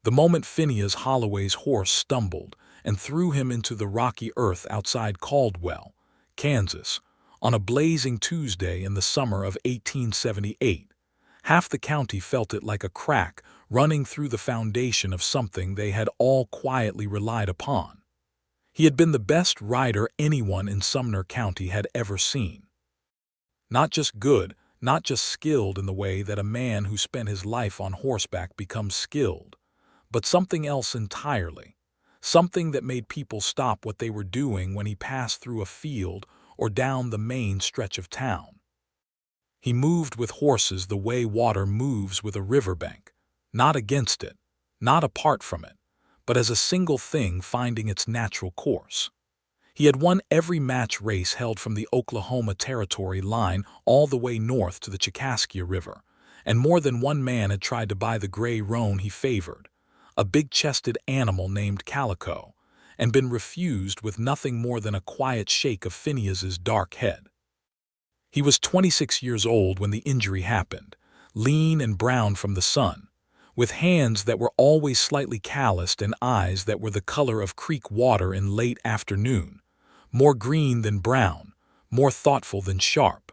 The moment Phineas Holloway's horse stumbled and threw him into the rocky earth outside Caldwell, Kansas, on a blazing Tuesday in the summer of 1878, half the county felt it like a crack running through the foundation of something they had all quietly relied upon. He had been the best rider anyone in Sumner County had ever seen. Not just good, not just skilled in the way that a man who spent his life on horseback becomes skilled, but something else entirely, something that made people stop what they were doing when he passed through a field or down the main stretch of town. He moved with horses the way water moves with a riverbank, not against it, not apart from it, but as a single thing finding its natural course. He had won every match race held from the Oklahoma Territory line all the way north to the Chicaskia River, and more than one man had tried to buy the gray roan he favored, a big-chested animal named Calico, and been refused with nothing more than a quiet shake of Phineas's dark head. He was 26 years old when the injury happened, lean and brown from the sun, with hands that were always slightly calloused and eyes that were the color of creek water in late afternoon, more green than brown, more thoughtful than sharp.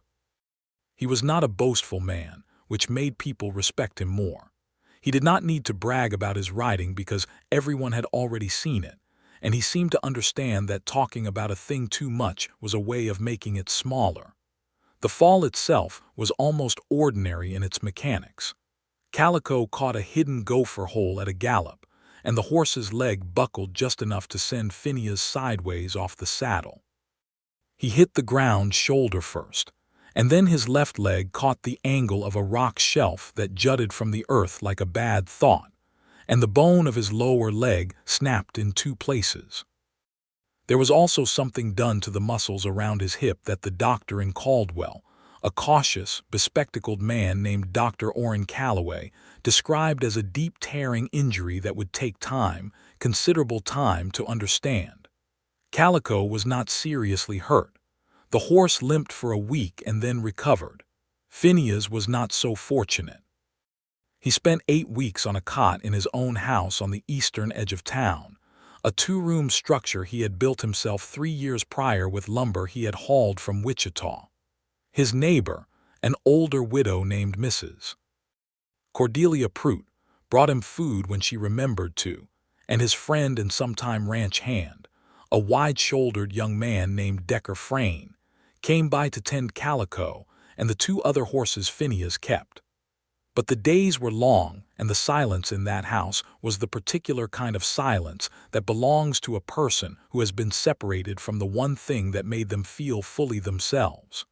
He was not a boastful man, which made people respect him more. He did not need to brag about his riding because everyone had already seen it, and he seemed to understand that talking about a thing too much was a way of making it smaller. The fall itself was almost ordinary in its mechanics. Calico caught a hidden gopher hole at a gallop, and the horse's leg buckled just enough to send Phineas sideways off the saddle. He hit the ground shoulder first, and then his left leg caught the angle of a rock shelf that jutted from the earth like a bad thought, and the bone of his lower leg snapped in two places. There was also something done to the muscles around his hip that the doctor in Caldwell, a cautious, bespectacled man named Dr. Orrin Calloway, described as a deep tearing injury that would take time, considerable time, to understand. Calico was not seriously hurt. The horse limped for a week and then recovered. Phineas was not so fortunate. He spent 8 weeks on a cot in his own house on the eastern edge of town, a 2-room structure he had built himself 3 years prior with lumber he had hauled from Wichita. His neighbor, an older widow named Mrs. Cordelia Prout, brought him food when she remembered to, and his friend and sometime ranch hand, a wide-shouldered young man named Decker Frayne, came by to tend Calico and the 2 other horses Phineas kept. But the days were long, and the silence in that house was the particular kind of silence that belongs to a person who has been separated from the one thing that made them feel fully themselves.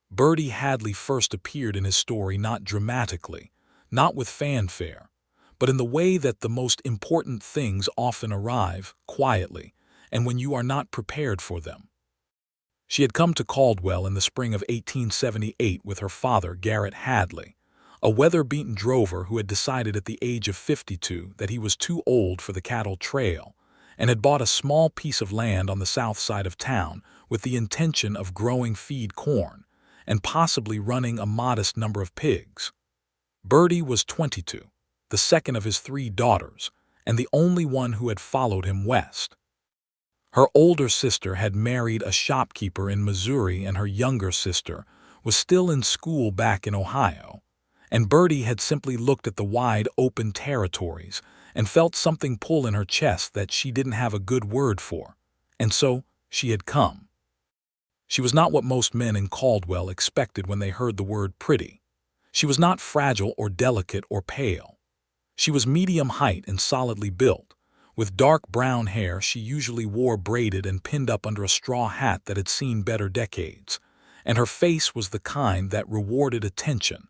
Birdie Hadley first appeared in his story not dramatically, not with fanfare, but in the way that the most important things often arrive, quietly, and when you are not prepared for them. She had come to Caldwell in the spring of 1878 with her father, Garrett Hadley, a weather-beaten drover who had decided at the age of 52 that he was too old for the cattle trail, and had bought a small piece of land on the south side of town with the intention of growing feed corn, and possibly running a modest number of pigs. Birdie was 22, the second of his 3 daughters, and the only one who had followed him west. Her older sister had married a shopkeeper in Missouri, and her younger sister was still in school back in Ohio, and Birdie had simply looked at the wide open territories and felt something pull in her chest that she didn't have a good word for, and so she had come. She was not what most men in Caldwell expected when they heard the word pretty. She was not fragile or delicate or pale. She was medium height and solidly built. With dark brown hair she usually wore braided and pinned up under a straw hat that had seen better decades, and her face was the kind that rewarded attention,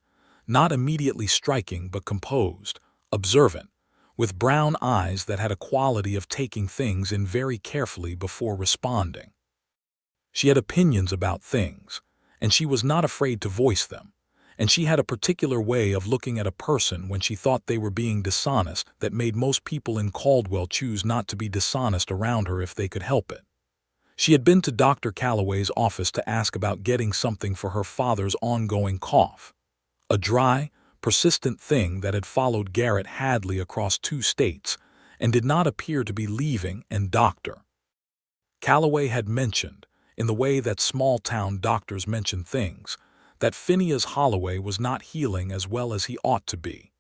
not immediately striking but composed, observant, with brown eyes that had a quality of taking things in very carefully before responding. She had opinions about things, and she was not afraid to voice them, and she had a particular way of looking at a person when she thought they were being dishonest that made most people in Caldwell choose not to be dishonest around her if they could help it. She had been to Dr. Calloway's office to ask about getting something for her father's ongoing cough, a dry, persistent thing that had followed Garrett Hadley across 2 states and did not appear to be leaving. And Dr. Calloway had mentioned, in the way that small-town doctors mention things, that Phineas Holloway was not healing as well as he ought to be,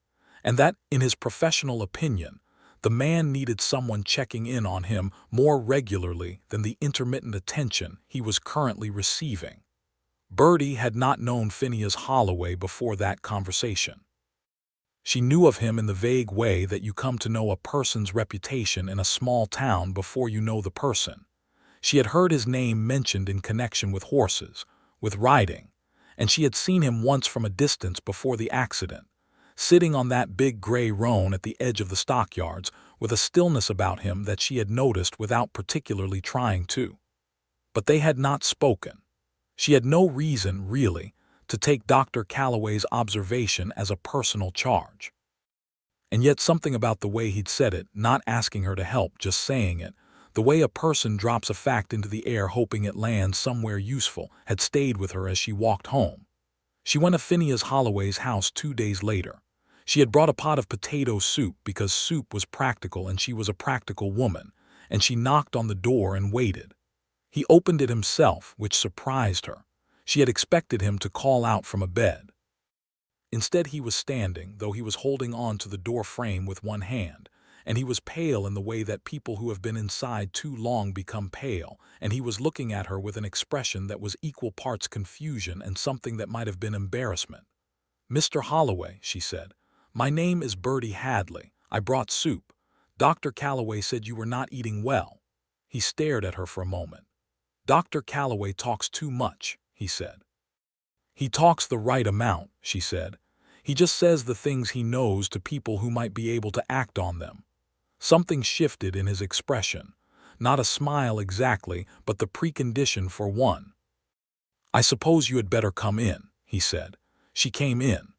and that, in his professional opinion, the man needed someone checking in on him more regularly than the intermittent attention he was currently receiving. Birdie had not known Phineas Holloway before that conversation. She knew of him in the vague way that you come to know a person's reputation in a small town before you know the person. She had heard his name mentioned in connection with horses, with riding, and she had seen him once from a distance before the accident, sitting on that big gray roan at the edge of the stockyards with a stillness about him that she had noticed without particularly trying to. But they had not spoken. She had no reason, really, to take Dr. Calloway's observation as a personal charge. And yet something about the way he'd said it, not asking her to help, just saying it, the way a person drops a fact into the air hoping it lands somewhere useful, had stayed with her as she walked home. She went to Phineas Holloway's house 2 days later. She had brought a pot of potato soup because soup was practical and she was a practical woman, and she knocked on the door and waited. He opened it himself, which surprised her. She had expected him to call out from a bed. Instead, he was standing, though he was holding on to the door frame with one hand, and he was pale in the way that people who have been inside too long become pale, and he was looking at her with an expression that was equal parts confusion and something that might have been embarrassment. "Mr. Holloway," she said, "my name is Birdie Hadley. I brought soup. Dr. Calloway said you were not eating well." He stared at her for a moment. "Dr. Calloway talks too much," he said. "He talks the right amount," she said. "He just says the things he knows to people who might be able to act on them." Something shifted in his expression. Not a smile exactly, but the precondition for one. "I suppose you had better come in," he said. She came in.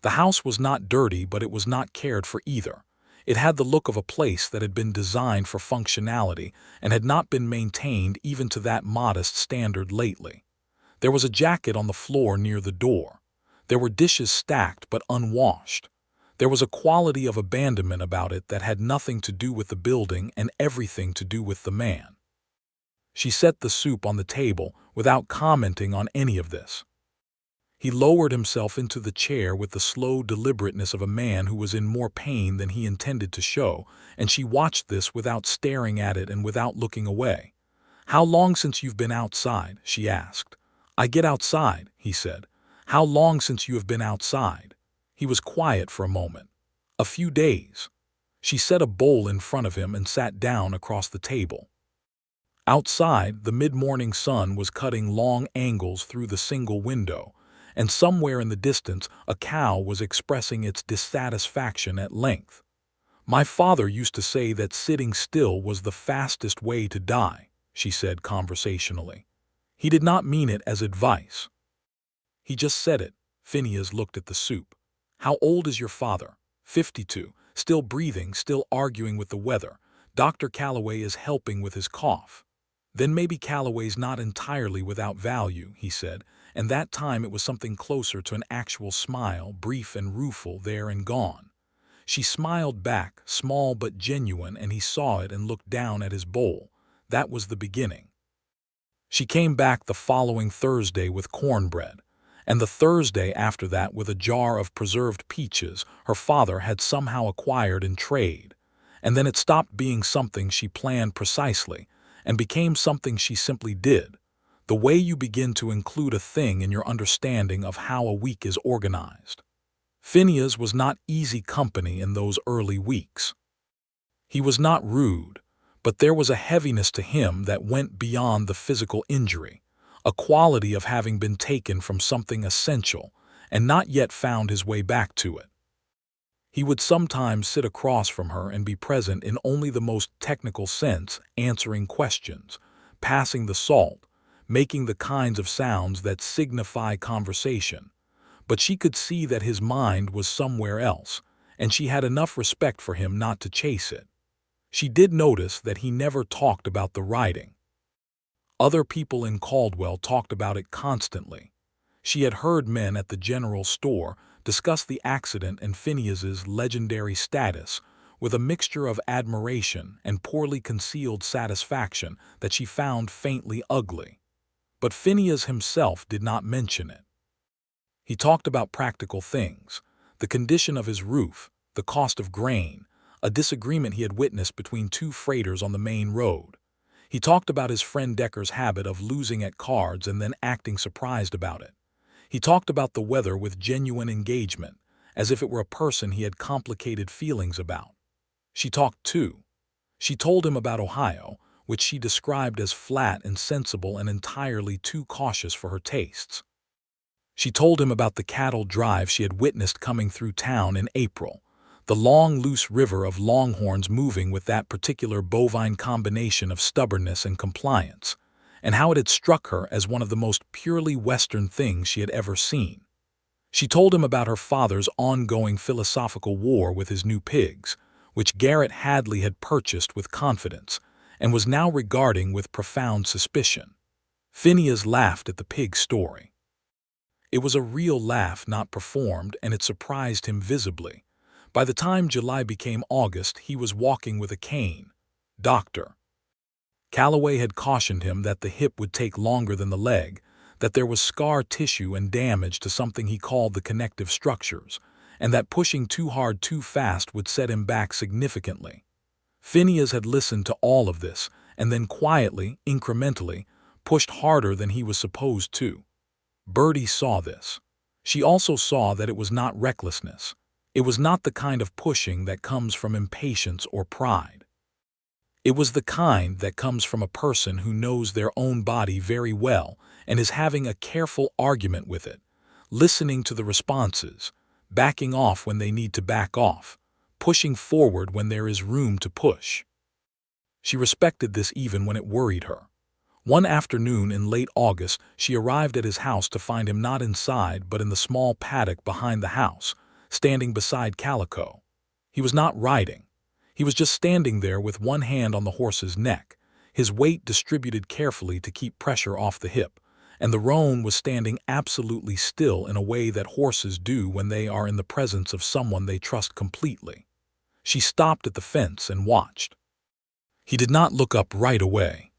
The house was not dirty, but it was not cared for either. It had the look of a place that had been designed for functionality and had not been maintained even to that modest standard lately. There was a jacket on the floor near the door. There were dishes stacked but unwashed. There was a quality of abandonment about it that had nothing to do with the building and everything to do with the man. She set the soup on the table without commenting on any of this. He lowered himself into the chair with the slow deliberateness of a man who was in more pain than he intended to show, and she watched this without staring at it and without looking away. "How long since you've been outside?" she asked. "I get outside," he said. "How long since you have been outside?" He was quiet for a moment. "A few days." She set a bowl in front of him and sat down across the table. Outside, the mid-morning sun was cutting long angles through the single window, and somewhere in the distance a cow was expressing its dissatisfaction at length. "My father used to say that sitting still was the fastest way to die," she said conversationally. "He did not mean it as advice. He just said it." Phineas looked at the soup. "How old is your father?" 52. "Still breathing, still arguing with the weather. Dr. Calloway is helping with his cough." "Then maybe Calloway's not entirely without value," he said, and that time it was something closer to an actual smile, brief and rueful, there and gone. She smiled back, small but genuine, and he saw it and looked down at his bowl. That was the beginning. She came back the following Thursday with cornbread, and the Thursday after that with a jar of preserved peaches her father had somehow acquired in trade, and then it stopped being something she planned precisely and became something she simply did, the way you begin to include a thing in your understanding of how a week is organized. Phineas was not easy company in those early weeks. He was not rude, but there was a heaviness to him that went beyond the physical injury, a quality of having been taken from something essential and not yet found his way back to it. He would sometimes sit across from her and be present in only the most technical sense, answering questions, passing the salt, making the kinds of sounds that signify conversation. But she could see that his mind was somewhere else, and she had enough respect for him not to chase it. She did notice that he never talked about the riding. Other people in Caldwell talked about it constantly. She had heard men at the general store discussed the accident and Phineas's legendary status with a mixture of admiration and poorly concealed satisfaction that she found faintly ugly. But Phineas himself did not mention it. He talked about practical things, the condition of his roof, the cost of grain, a disagreement he had witnessed between two freighters on the main road. He talked about his friend Decker's habit of losing at cards and then acting surprised about it. He talked about the weather with genuine engagement, as if it were a person he had complicated feelings about. She talked too. She told him about Ohio, which she described as flat and sensible and entirely too cautious for her tastes. She told him about the cattle drive she had witnessed coming through town in April, the long, loose river of longhorns moving with that particular bovine combination of stubbornness and compliance, and how it had struck her as one of the most purely Western things she had ever seen. She told him about her father's ongoing philosophical war with his new pigs, which Garrett Hadley had purchased with confidence and was now regarding with profound suspicion. Phineas laughed at the pig story. It was a real laugh, not performed, and it surprised him visibly. By the time July became August, he was walking with a cane. Dr. Calloway had cautioned him that the hip would take longer than the leg, that there was scar tissue and damage to something he called the connective structures, and that pushing too hard too fast would set him back significantly. Phineas had listened to all of this, and then quietly, incrementally, pushed harder than he was supposed to. Birdie saw this. She also saw that it was not recklessness. It was not the kind of pushing that comes from impatience or pride. It was the kind that comes from a person who knows their own body very well and is having a careful argument with it, listening to the responses, backing off when they need to back off, pushing forward when there is room to push. She respected this even when it worried her. One afternoon in late August, she arrived at his house to find him not inside but in the small paddock behind the house, standing beside Calico. He was not riding. He was just standing there with one hand on the horse's neck, his weight distributed carefully to keep pressure off the hip, and the roan was standing absolutely still in a way that horses do when they are in the presence of someone they trust completely. She stopped at the fence and watched. He did not look up right away.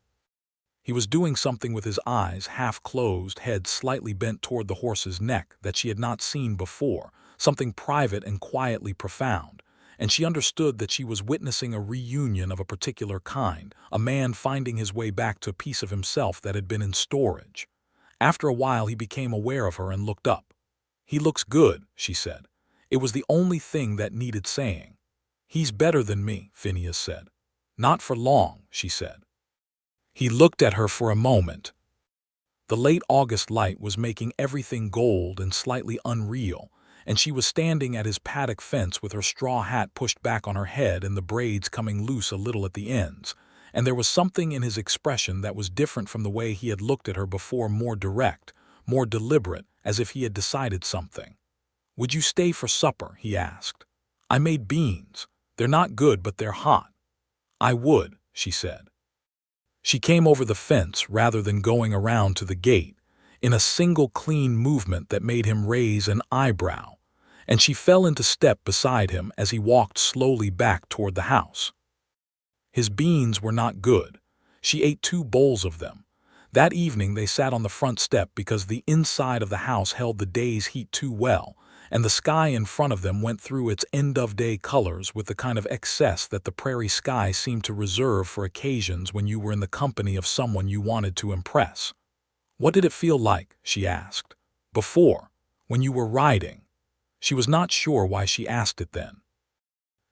He was doing something with his eyes half closed, head slightly bent toward the horse's neck that she had not seen before, something private and quietly profound, and she understood that she was witnessing a reunion of a particular kind, a man finding his way back to a piece of himself that had been in storage. After a while he became aware of her and looked up. "He looks good," she said. It was the only thing that needed saying. "He's better than me," Phineas said. "Not for long," she said. He looked at her for a moment. The late August light was making everything gold and slightly unreal, and she was standing at his paddock fence with her straw hat pushed back on her head and the braids coming loose a little at the ends, and there was something in his expression that was different from the way he had looked at her before, more direct, more deliberate, as if he had decided something. "Would you stay for supper?" he asked. "I made beans. They're not good, but they're hot." "I would," she said. She came over the fence rather than going around to the gate, in a single clean movement that made him raise an eyebrow, and she fell into step beside him as he walked slowly back toward the house. His beans were not good. She ate 2 bowls of them. That evening they sat on the front step because the inside of the house held the day's heat too well, and the sky in front of them went through its end-of-day colors with the kind of excess that the prairie sky seemed to reserve for occasions when you were in the company of someone you wanted to impress. "What did it feel like," she asked, "before, when you were riding?" She was not sure why she asked it then.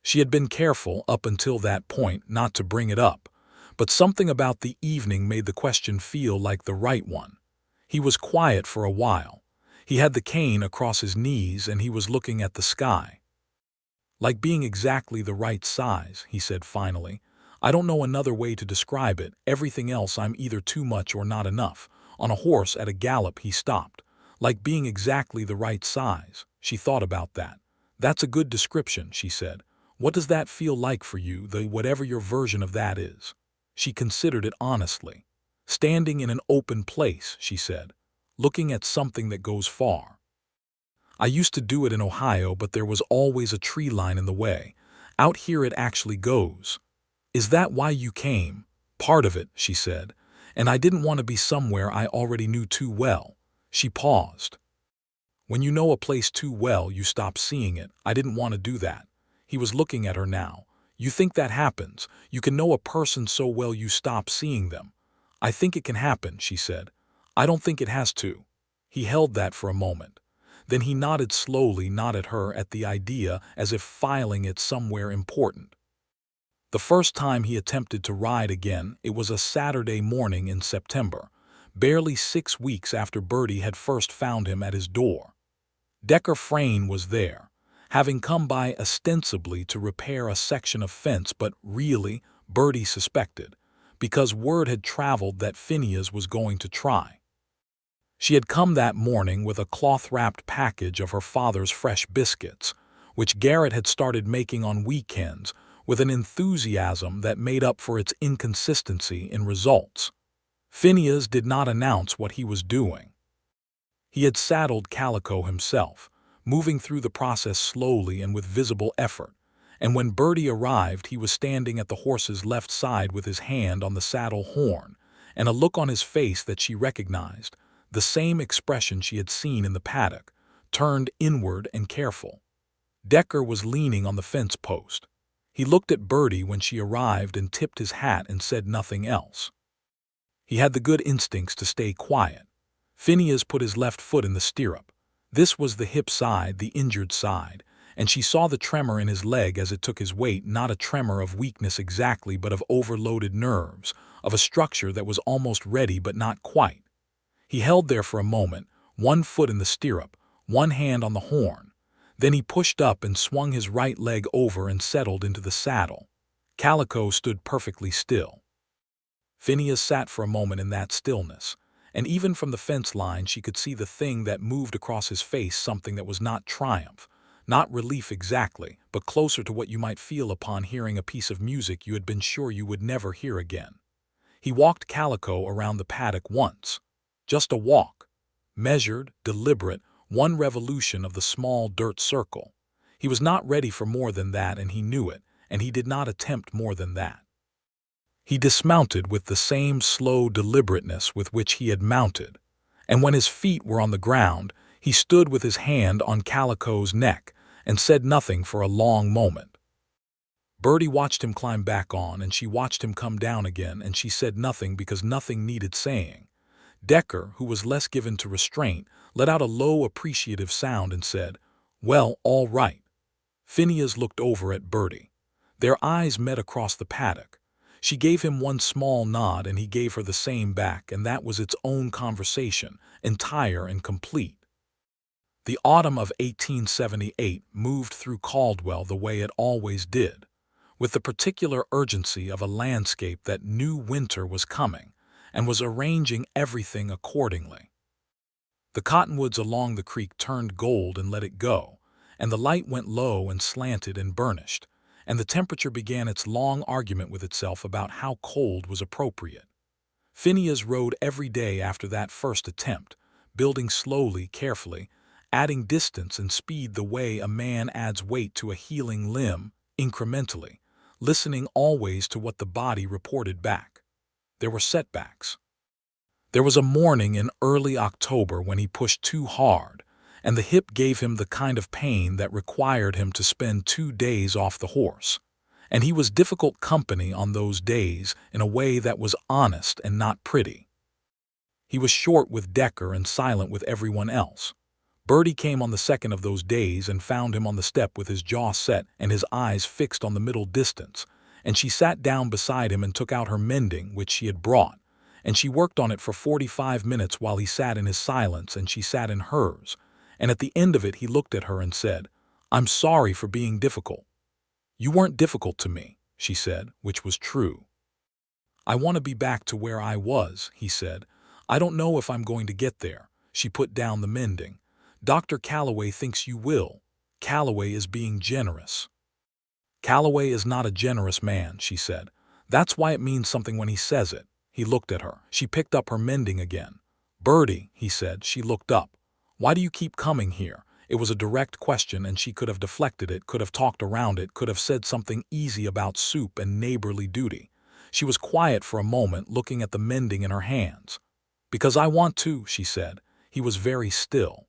She had been careful up until that point not to bring it up, but something about the evening made the question feel like the right one. He was quiet for a while. He had the cane across his knees and he was looking at the sky. "Like being exactly the right size," he said finally. "I don't know another way to describe it. Everything else I'm either too much or not enough." On a horse at a gallop he stopped. "Like being exactly the right size." She thought about that. "That's a good description," she said. "What does that feel like for you, whatever your version of that is?" She considered it honestly. "Standing in an open place," she said, "looking at something that goes far." I used to do it in Ohio, but there was always a tree line in the way. Out here it actually goes. Is that why you came? Part of it, she said. And I didn't want to be somewhere I already knew too well. She paused. When you know a place too well, you stop seeing it. I didn't want to do that. He was looking at her now. You think that happens? You can know a person so well you stop seeing them. I think it can happen, she said. I don't think it has to. He held that for a moment. Then he nodded slowly, not at her, at the idea, as if filing it somewhere important. The first time he attempted to ride again, it was a Saturday morning in September, barely 6 weeks after Birdie had first found him at his door. Decker Frayne was there, having come by ostensibly to repair a section of fence, but really, Birdie suspected, because word had traveled that Phineas was going to try. She had come that morning with a cloth-wrapped package of her father's fresh biscuits, which Garrett had started making on weekends with an enthusiasm that made up for its inconsistency in results. Phineas did not announce what he was doing. He had saddled Calico himself, moving through the process slowly and with visible effort, and when Birdie arrived he was standing at the horse's left side with his hand on the saddle horn, and a look on his face that she recognized, the same expression she had seen in the paddock, turned inward and careful. Decker was leaning on the fence post. He looked at Birdie when she arrived and tipped his hat and said nothing else. He had the good instincts to stay quiet. Phineas put his left foot in the stirrup. This was the hip side, the injured side, and she saw the tremor in his leg as it took his weight, not a tremor of weakness exactly, but of overloaded nerves, of a structure that was almost ready but not quite. He held there for a moment, one foot in the stirrup, one hand on the horn. Then he pushed up and swung his right leg over and settled into the saddle. Calico stood perfectly still. Phineas sat for a moment in that stillness, and even from the fence line she could see the thing that moved across his face, something that was not triumph, not relief exactly, but closer to what you might feel upon hearing a piece of music you had been sure you would never hear again. He walked Calico around the paddock once. Just a walk, measured, deliberate, one revolution of the small dirt circle. He was not ready for more than that, and he knew it, and he did not attempt more than that. He dismounted with the same slow deliberateness with which he had mounted, and when his feet were on the ground, he stood with his hand on Calico's neck and said nothing for a long moment. Birdie watched him climb back on, and she watched him come down again, and she said nothing because nothing needed saying. Decker, who was less given to restraint, let out a low, appreciative sound and said, "Well, all right." Phineas looked over at Birdie. Their eyes met across the paddock. She gave him one small nod, and he gave her the same back, and that was its own conversation, entire and complete. The autumn of 1878 moved through Caldwell the way it always did, with the particular urgency of a landscape that knew winter was coming and was arranging everything accordingly. The cottonwoods along the creek turned gold and let it go, and the light went low and slanted and burnished, and the temperature began its long argument with itself about how cold was appropriate. Phineas rode every day after that first attempt, building slowly, carefully, adding distance and speed the way a man adds weight to a healing limb, incrementally, listening always to what the body reported back. There were setbacks. There was a morning in early October when he pushed too hard, and the hip gave him the kind of pain that required him to spend 2 days off the horse, and he was difficult company on those days in a way that was honest and not pretty. He was short with Decker and silent with everyone else. Birdie came on the second of those days and found him on the step with his jaw set and his eyes fixed on the middle distance, and she sat down beside him and took out her mending, which she had brought, and she worked on it for 45 minutes while he sat in his silence and she sat in hers, and at the end of it he looked at her and said, "I'm sorry for being difficult." "You weren't difficult to me," she said, which was true. "I want to be back to where I was," he said. "I don't know if I'm going to get there." She put down the mending. "Dr. Calloway thinks you will. Calloway is being generous." "Calloway is not a generous man," she said. "That's why it means something when he says it." He looked at her. She picked up her mending again. "Birdie," he said. She looked up. "Why do you keep coming here? It was a direct question, and she could have deflected it, could have talked around it, could have said something easy about soup and neighborly duty. She was quiet for a moment, looking at the mending in her hands. "Because I want to," she said. He was very still.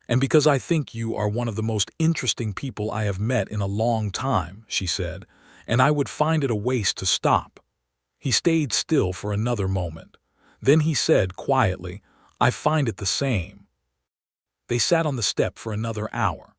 "And because I think you are one of the most interesting people I have met in a long time," she said, "and I would find it a waste to stop." He stayed still for another moment. Then he said quietly, "I find it the same." They sat on the step for another hour.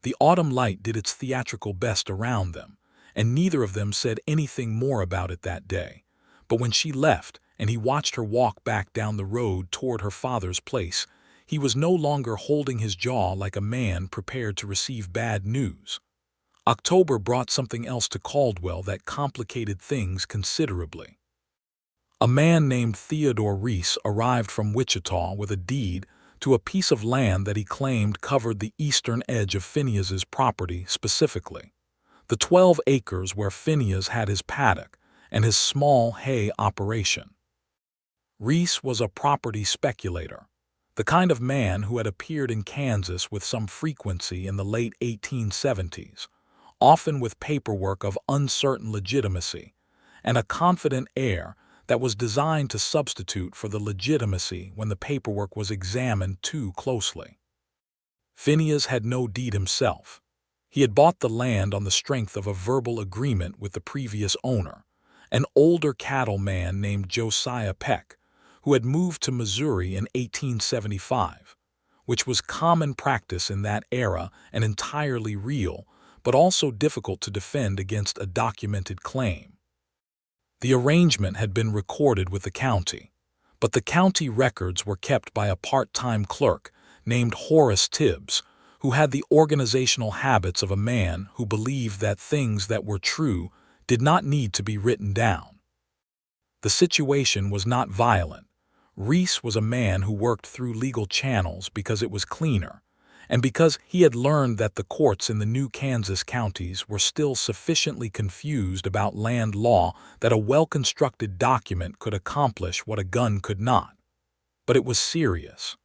The autumn light did its theatrical best around them, and neither of them said anything more about it that day. But when she left, and he watched her walk back down the road toward her father's place, he was no longer holding his jaw like a man prepared to receive bad news. October brought something else to Caldwell that complicated things considerably. A man named Theodore Reese arrived from Wichita with a deed to a piece of land that he claimed covered the eastern edge of Phineas's property specifically, the 12 acres where Phineas had his paddock and his small hay operation. Reese was a property speculator, the kind of man who had appeared in Kansas with some frequency in the late 1870s, often with paperwork of uncertain legitimacy and a confident air that was designed to substitute for the legitimacy when the paperwork was examined too closely. Phineas had no deed himself. He had bought the land on the strength of a verbal agreement with the previous owner, an older cattleman named Josiah Peck, who had moved to Missouri in 1875, which was common practice in that era and entirely real, but also difficult to defend against a documented claim. The arrangement had been recorded with the county, but the county records were kept by a part-time clerk named Horace Tibbs, who had the organizational habits of a man who believed that things that were true did not need to be written down. The situation was not violent. Reese was a man who worked through legal channels because it was cleaner, and because he had learned that the courts in the new Kansas counties were still sufficiently confused about land law that a well-constructed document could accomplish what a gun could not. But it was serious.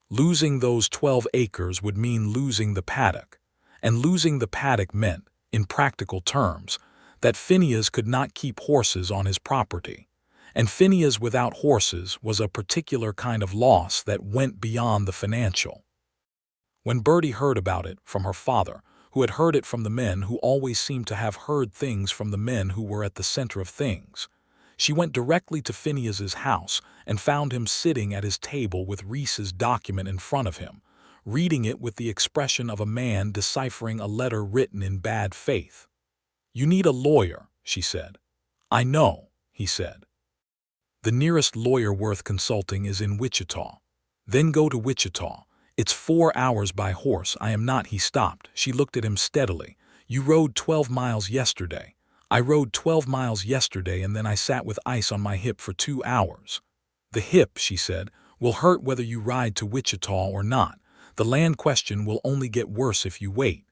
Losing those 12 acres would mean losing the paddock, and losing the paddock meant, in practical terms, that Phineas could not keep horses on his property, and Phineas without horses was a particular kind of loss that went beyond the financial. When Birdie heard about it from her father, who had heard it from the men who always seemed to have heard things from the men who were at the center of things, she went directly to Phineas's house and found him sitting at his table with Reese's document in front of him, reading it with the expression of a man deciphering a letter written in bad faith. "You need a lawyer," she said. "I know," he said. "The nearest lawyer worth consulting is in Wichita." "Then go to Wichita. It's 4 hours by horse. I am not." He stopped. She looked at him steadily. "You rode 12 miles yesterday." "I rode 12 miles yesterday, and then I sat with ice on my hip for 2 hours. "The hip," she said, "will hurt whether you ride to Wichita or not. The land question will only get worse if you wait."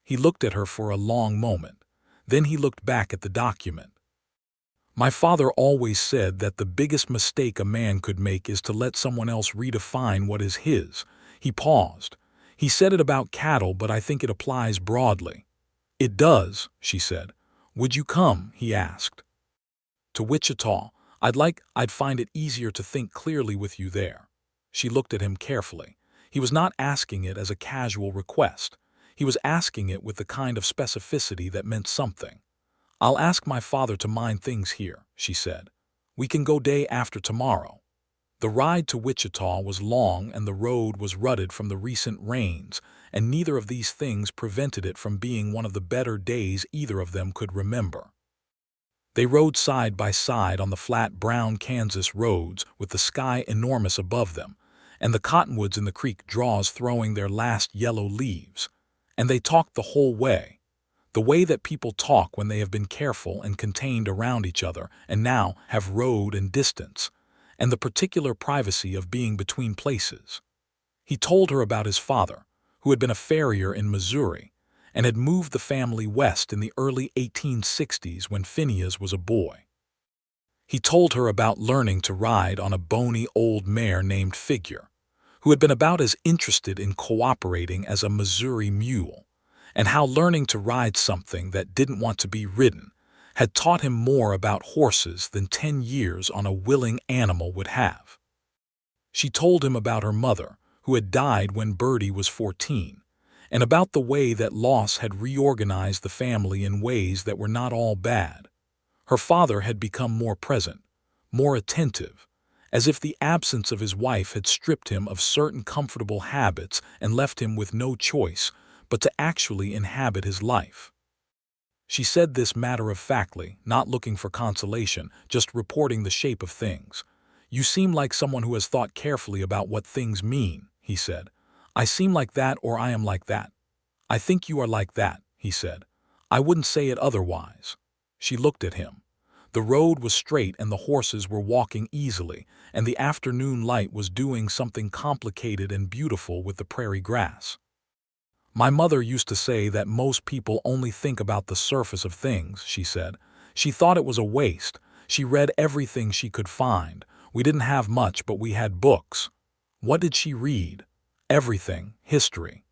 He looked at her for a long moment. Then he looked back at the document. "My father always said that the biggest mistake a man could make is to let someone else redefine what is his." He paused. "He said it about cattle, but I think it applies broadly." "It does," she said. "Would you come?" he asked. "To Wichita. I'd find it easier to think clearly with you there." She looked at him carefully. He was not asking it as a casual request. He was asking it with the kind of specificity that meant something. "I'll ask my father to mind things here," she said. "We can go day after tomorrow." The ride to Wichita was long and the road was rutted from the recent rains, and neither of these things prevented it from being one of the better days either of them could remember. They rode side by side on the flat brown Kansas roads with the sky enormous above them, and the cottonwoods in the creek draws throwing their last yellow leaves. And they talked the whole way. The way that people talk when they have been careful and contained around each other and now have road and distance, and the particular privacy of being between places. He told her about his father, who had been a farrier in Missouri, and had moved the family west in the early 1860s when Phineas was a boy. He told her about learning to ride on a bony old mare named Figure, who had been about as interested in cooperating as a Missouri mule, and how learning to ride something that didn't want to be ridden had taught him more about horses than 10 years on a willing animal would have. She told him about her mother, who had died when Birdie was 14, and about the way that loss had reorganized the family in ways that were not all bad. Her father had become more present, more attentive, as if the absence of his wife had stripped him of certain comfortable habits and left him with no choice but to actually inhabit his life. She said this matter-of-factly, not looking for consolation, just reporting the shape of things. "You seem like someone who has thought carefully about what things mean," he said. "I seem like that, or I am like that." "I think you are like that," he said. "I wouldn't say it otherwise." She looked at him. The road was straight and the horses were walking easily, and the afternoon light was doing something complicated and beautiful with the prairie grass. "My mother used to say that most people only think about the surface of things," she said. "She thought it was a waste. She read everything she could find. We didn't have much, but we had books." What did she read? Everything. History,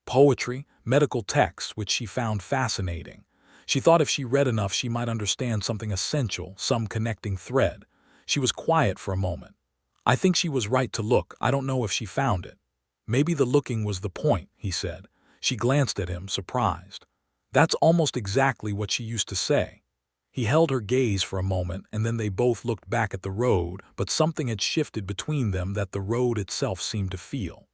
poetry, medical texts, which she found fascinating. She thought if she read enough she might understand something essential, some connecting thread. She was quiet for a moment. "I think she was right to look. I don't know if she found it." "Maybe the looking was the point," he said. She glanced at him, surprised. "That's almost exactly what she used to say." He held her gaze for a moment, and then they both looked back at the road, but something had shifted between them that the road itself seemed to feel.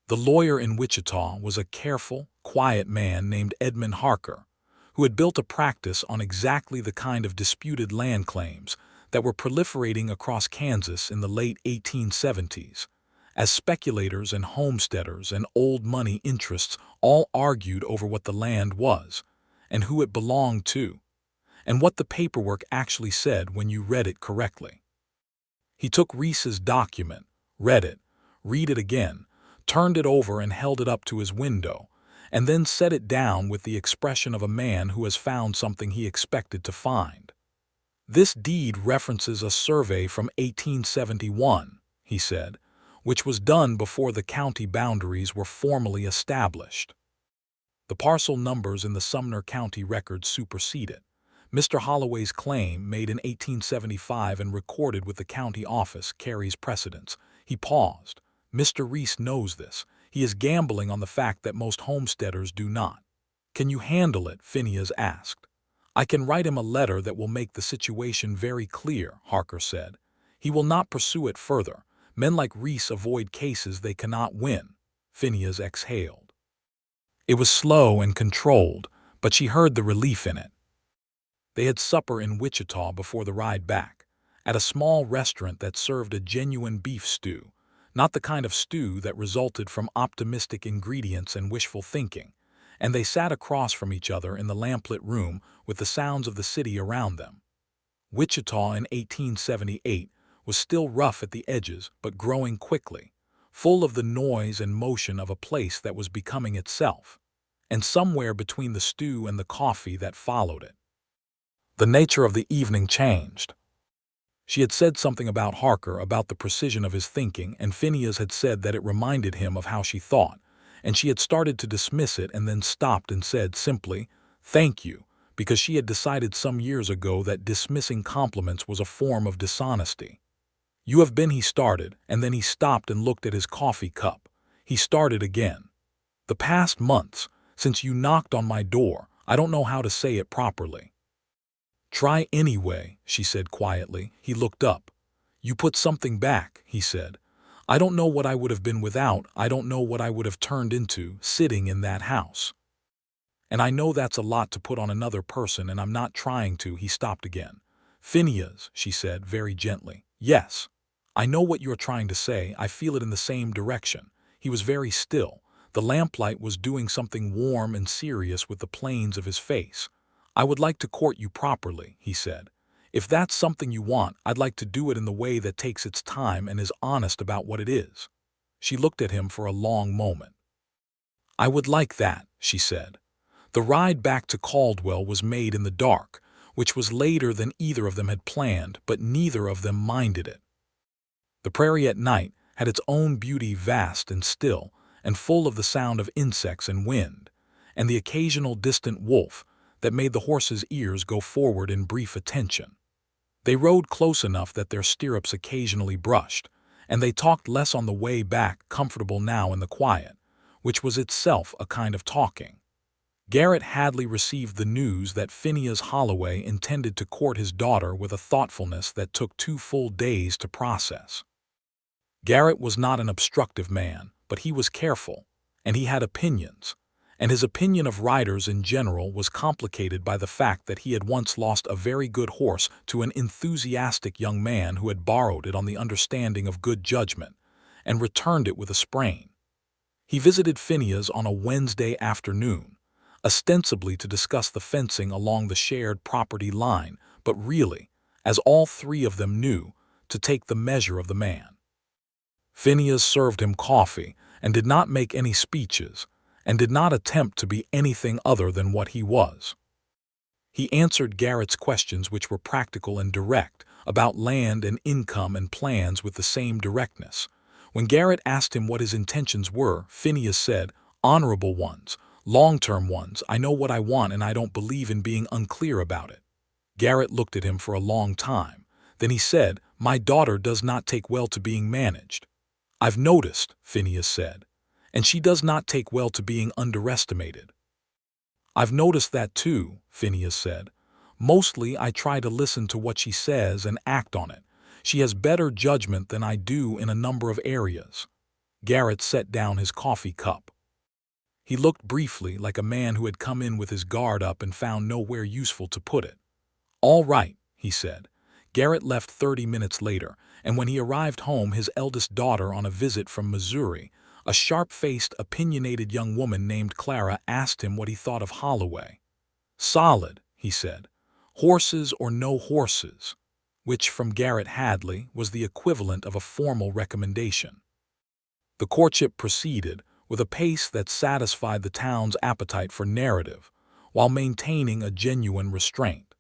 The lawyer in Wichita was a careful, quiet man named Edmund Harker, who had built a practice on exactly the kind of disputed land claims that were proliferating across Kansas in the late 1870s, as speculators and homesteaders and old money interests all argued over what the land was, and who it belonged to, and what the paperwork actually said when you read it correctly. He took Reese's document, read it again, turned it over and held it up to his window, and then set it down with the expression of a man who has found something he expected to find. "This deed references a survey from 1871, he said, "which was done before the county boundaries were formally established. The parcel numbers in the Sumner County records supersede it. Mr. Holloway's claim, made in 1875 and recorded with the county office, carries precedence." He paused. "Mr. Reese knows this. He is gambling on the fact that most homesteaders do not." "Can you handle it?" Phineas asked. "I can write him a letter that will make the situation very clear," Harker said. "He will not pursue it further. Men like Reese avoid cases they cannot win." Phineas exhaled. It was slow and controlled, but she heard the relief in it. They had supper in Wichita before the ride back, at a small restaurant that served a genuine beef stew, not the kind of stew that resulted from optimistic ingredients and wishful thinking, and they sat across from each other in the lamplit room with the sounds of the city around them. Wichita in 1878 was still rough at the edges but growing quickly, full of the noise and motion of a place that was becoming itself, and somewhere between the stew and the coffee that followed it, the nature of the evening changed. She had said something about Harker, about the precision of his thinking, and Phineas had said that it reminded him of how she thought, and she had started to dismiss it and then stopped and said simply, "Thank you," because she had decided some years ago that dismissing compliments was a form of dishonesty. "You have been," he started, and then he stopped and looked at his coffee cup. He started again. "The past months, since you knocked on my door, I don't know how to say it properly." "Try anyway," she said quietly. He looked up. "You put something back," he said. "I don't know what I would have been without. I don't know what I would have turned into, sitting in that house. And I know that's a lot to put on another person, and I'm not trying to." He stopped again. "Phineas," she said very gently. "Yes. I know what you're trying to say. I feel it in the same direction." He was very still. The lamplight was doing something warm and serious with the planes of his face. "I would like to court you properly," he said. "If that's something you want, I'd like to do it in the way that takes its time and is honest about what it is." She looked at him for a long moment. "I would like that," she said. The ride back to Caldwell was made in the dark, which was later than either of them had planned, but neither of them minded it. The prairie at night had its own beauty, vast and still, and full of the sound of insects and wind, and the occasional distant wolf that made the horse's ears go forward in brief attention. They rode close enough that their stirrups occasionally brushed, and they talked less on the way back, comfortable now in the quiet, which was itself a kind of talking. Garrett Hadley received the news that Phineas Holloway intended to court his daughter with a thoughtfulness that took 2 full days to process. Garrett was not an obstructive man, but he was careful, and he had opinions, and his opinion of riders in general was complicated by the fact that he had once lost a very good horse to an enthusiastic young man who had borrowed it on the understanding of good judgment, and returned it with a sprain. He visited Phineas on a Wednesday afternoon, ostensibly to discuss the fencing along the shared property line, but really, as all 3 of them knew, to take the measure of the man. Phineas served him coffee and did not make any speeches, and did not attempt to be anything other than what he was. He answered Garrett's questions, which were practical and direct, about land and income and plans, with the same directness. When Garrett asked him what his intentions were, Phineas said, "Honorable ones, long-term ones. I know what I want, and I don't believe in being unclear about it." Garrett looked at him for a long time. Then he said, "My daughter does not take well to being managed." "I've noticed," Phineas said, "and she does not take well to being underestimated." "I've noticed that too," Phineas said. "Mostly I try to listen to what she says and act on it. She has better judgment than I do in a number of areas." Garrett set down his coffee cup. He looked briefly like a man who had come in with his guard up and found nowhere useful to put it. "All right," he said. Garrett left 30 minutes later, and when he arrived home, his eldest daughter, on a visit from Missouri, a sharp-faced, opinionated young woman named Clara, asked him what he thought of Holloway. "Solid," he said. "Horses or no horses," which from Garrett Hadley was the equivalent of a formal recommendation. The courtship proceeded with a pace that satisfied the town's appetite for narrative, while maintaining a genuine restraint.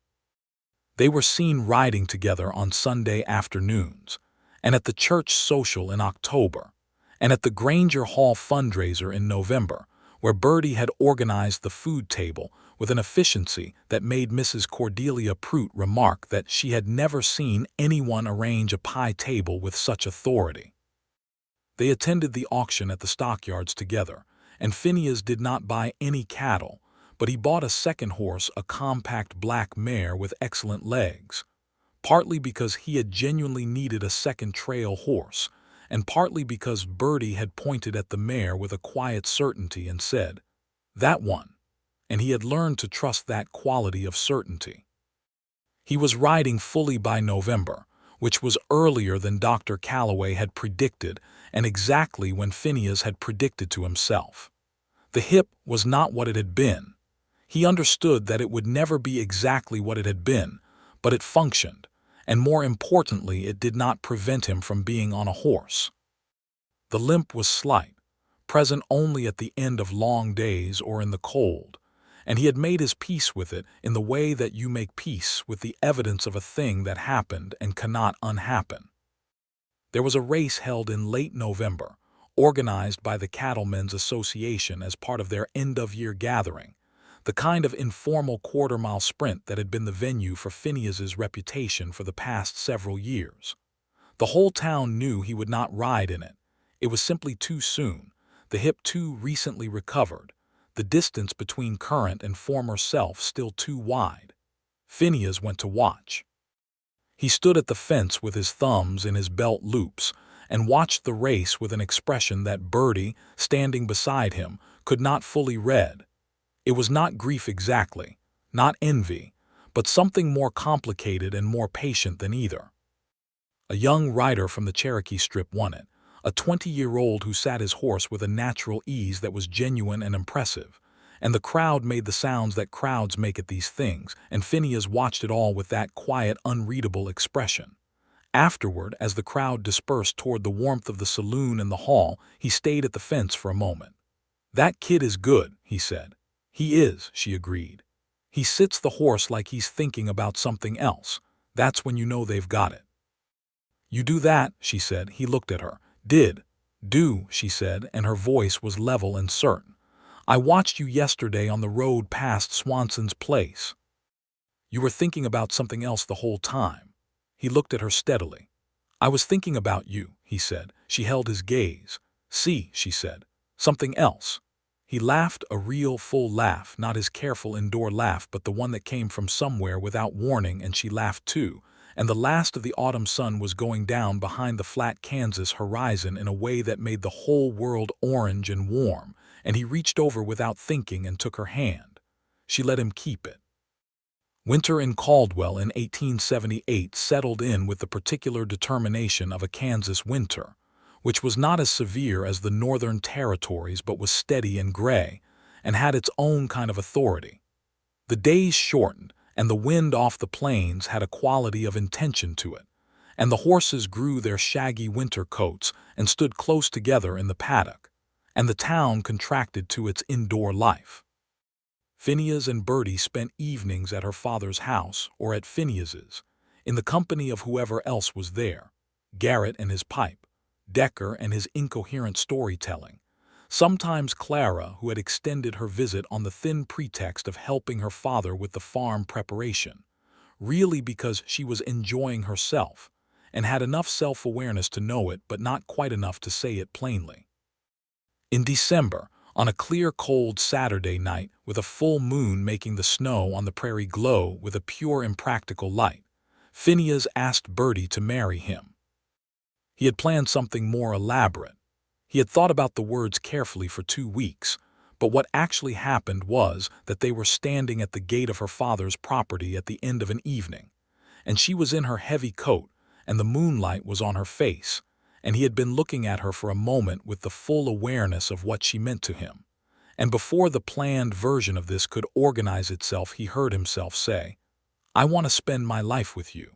They were seen riding together on Sunday afternoons, and at the church social in October, and at the Granger Hall fundraiser in November, where Birdie had organized the food table with an efficiency that made Mrs. Cordelia Prout remark that she had never seen anyone arrange a pie table with such authority. They attended the auction at the stockyards together, and Phineas did not buy any cattle, but he bought a second horse, a compact black mare with excellent legs, partly because he had genuinely needed a second trail horse, and partly because Birdie had pointed at the mare with a quiet certainty and said, "That one," and he had learned to trust that quality of certainty. He was riding fully by November, which was earlier than Dr. Calloway had predicted and exactly when Phineas had predicted to himself. The hip was not what it had been. He understood that it would never be exactly what it had been, but it functioned, and more importantly, it did not prevent him from being on a horse. The limp was slight, present only at the end of long days or in the cold, and he had made his peace with it in the way that you make peace with the evidence of a thing that happened and cannot unhappen. There was a race held in late November, organized by the Cattlemen's Association as part of their end-of-year gathering, the kind of informal quarter-mile sprint that had been the venue for Phineas's reputation for the past several years. The whole town knew he would not ride in it. It was simply too soon, the hip too recently recovered, the distance between current and former self still too wide. Phineas went to watch. He stood at the fence with his thumbs in his belt loops and watched the race with an expression that Birdie, standing beside him, could not fully read. It was not grief exactly, not envy, but something more complicated and more patient than either. A young rider from the Cherokee Strip won it, a 20-year-old who sat his horse with a natural ease that was genuine and impressive, and the crowd made the sounds that crowds make at these things, and Phineas watched it all with that quiet, unreadable expression. Afterward, as the crowd dispersed toward the warmth of the saloon and the hall, he stayed at the fence for a moment. "That kid is good," he said. "He is," she agreed. "He sits the horse like he's thinking about something else. That's when you know they've got it." "You do that," she said. He looked at her. Do, she said, and her voice was level and certain. I watched you yesterday on the road past Swanson's place. You were thinking about something else the whole time. He looked at her steadily. I was thinking about you, he said. She held his gaze. See, she said, something else. He laughed, a real, full laugh, not his careful indoor laugh, but the one that came from somewhere without warning, and she laughed too, and the last of the autumn sun was going down behind the flat Kansas horizon in a way that made the whole world orange and warm, and he reached over without thinking and took her hand. She let him keep it. Winter in Caldwell in 1878 settled in with the particular determination of a Kansas winter, which was not as severe as the northern territories but was steady and gray, and had its own kind of authority. The days shortened, and the wind off the plains had a quality of intention to it, and the horses grew their shaggy winter coats and stood close together in the paddock, and the town contracted to its indoor life. Phineas and Birdie spent evenings at her father's house or at Phineas's, in the company of whoever else was there, Garrett and his pipe, Decker and his incoherent storytelling, sometimes Clara, who had extended her visit on the thin pretext of helping her father with the farm preparation, really because she was enjoying herself, and had enough self-awareness to know it but not quite enough to say it plainly. In December, on a clear, cold Saturday night, with a full moon making the snow on the prairie glow with a pure, impractical light, Phineas asked Birdie to marry him. He had planned something more elaborate. He had thought about the words carefully for 2 weeks, but what actually happened was that they were standing at the gate of her father's property at the end of an evening, and she was in her heavy coat, and the moonlight was on her face, and he had been looking at her for a moment with the full awareness of what she meant to him. And before the planned version of this could organize itself, he heard himself say, I want to spend my life with you.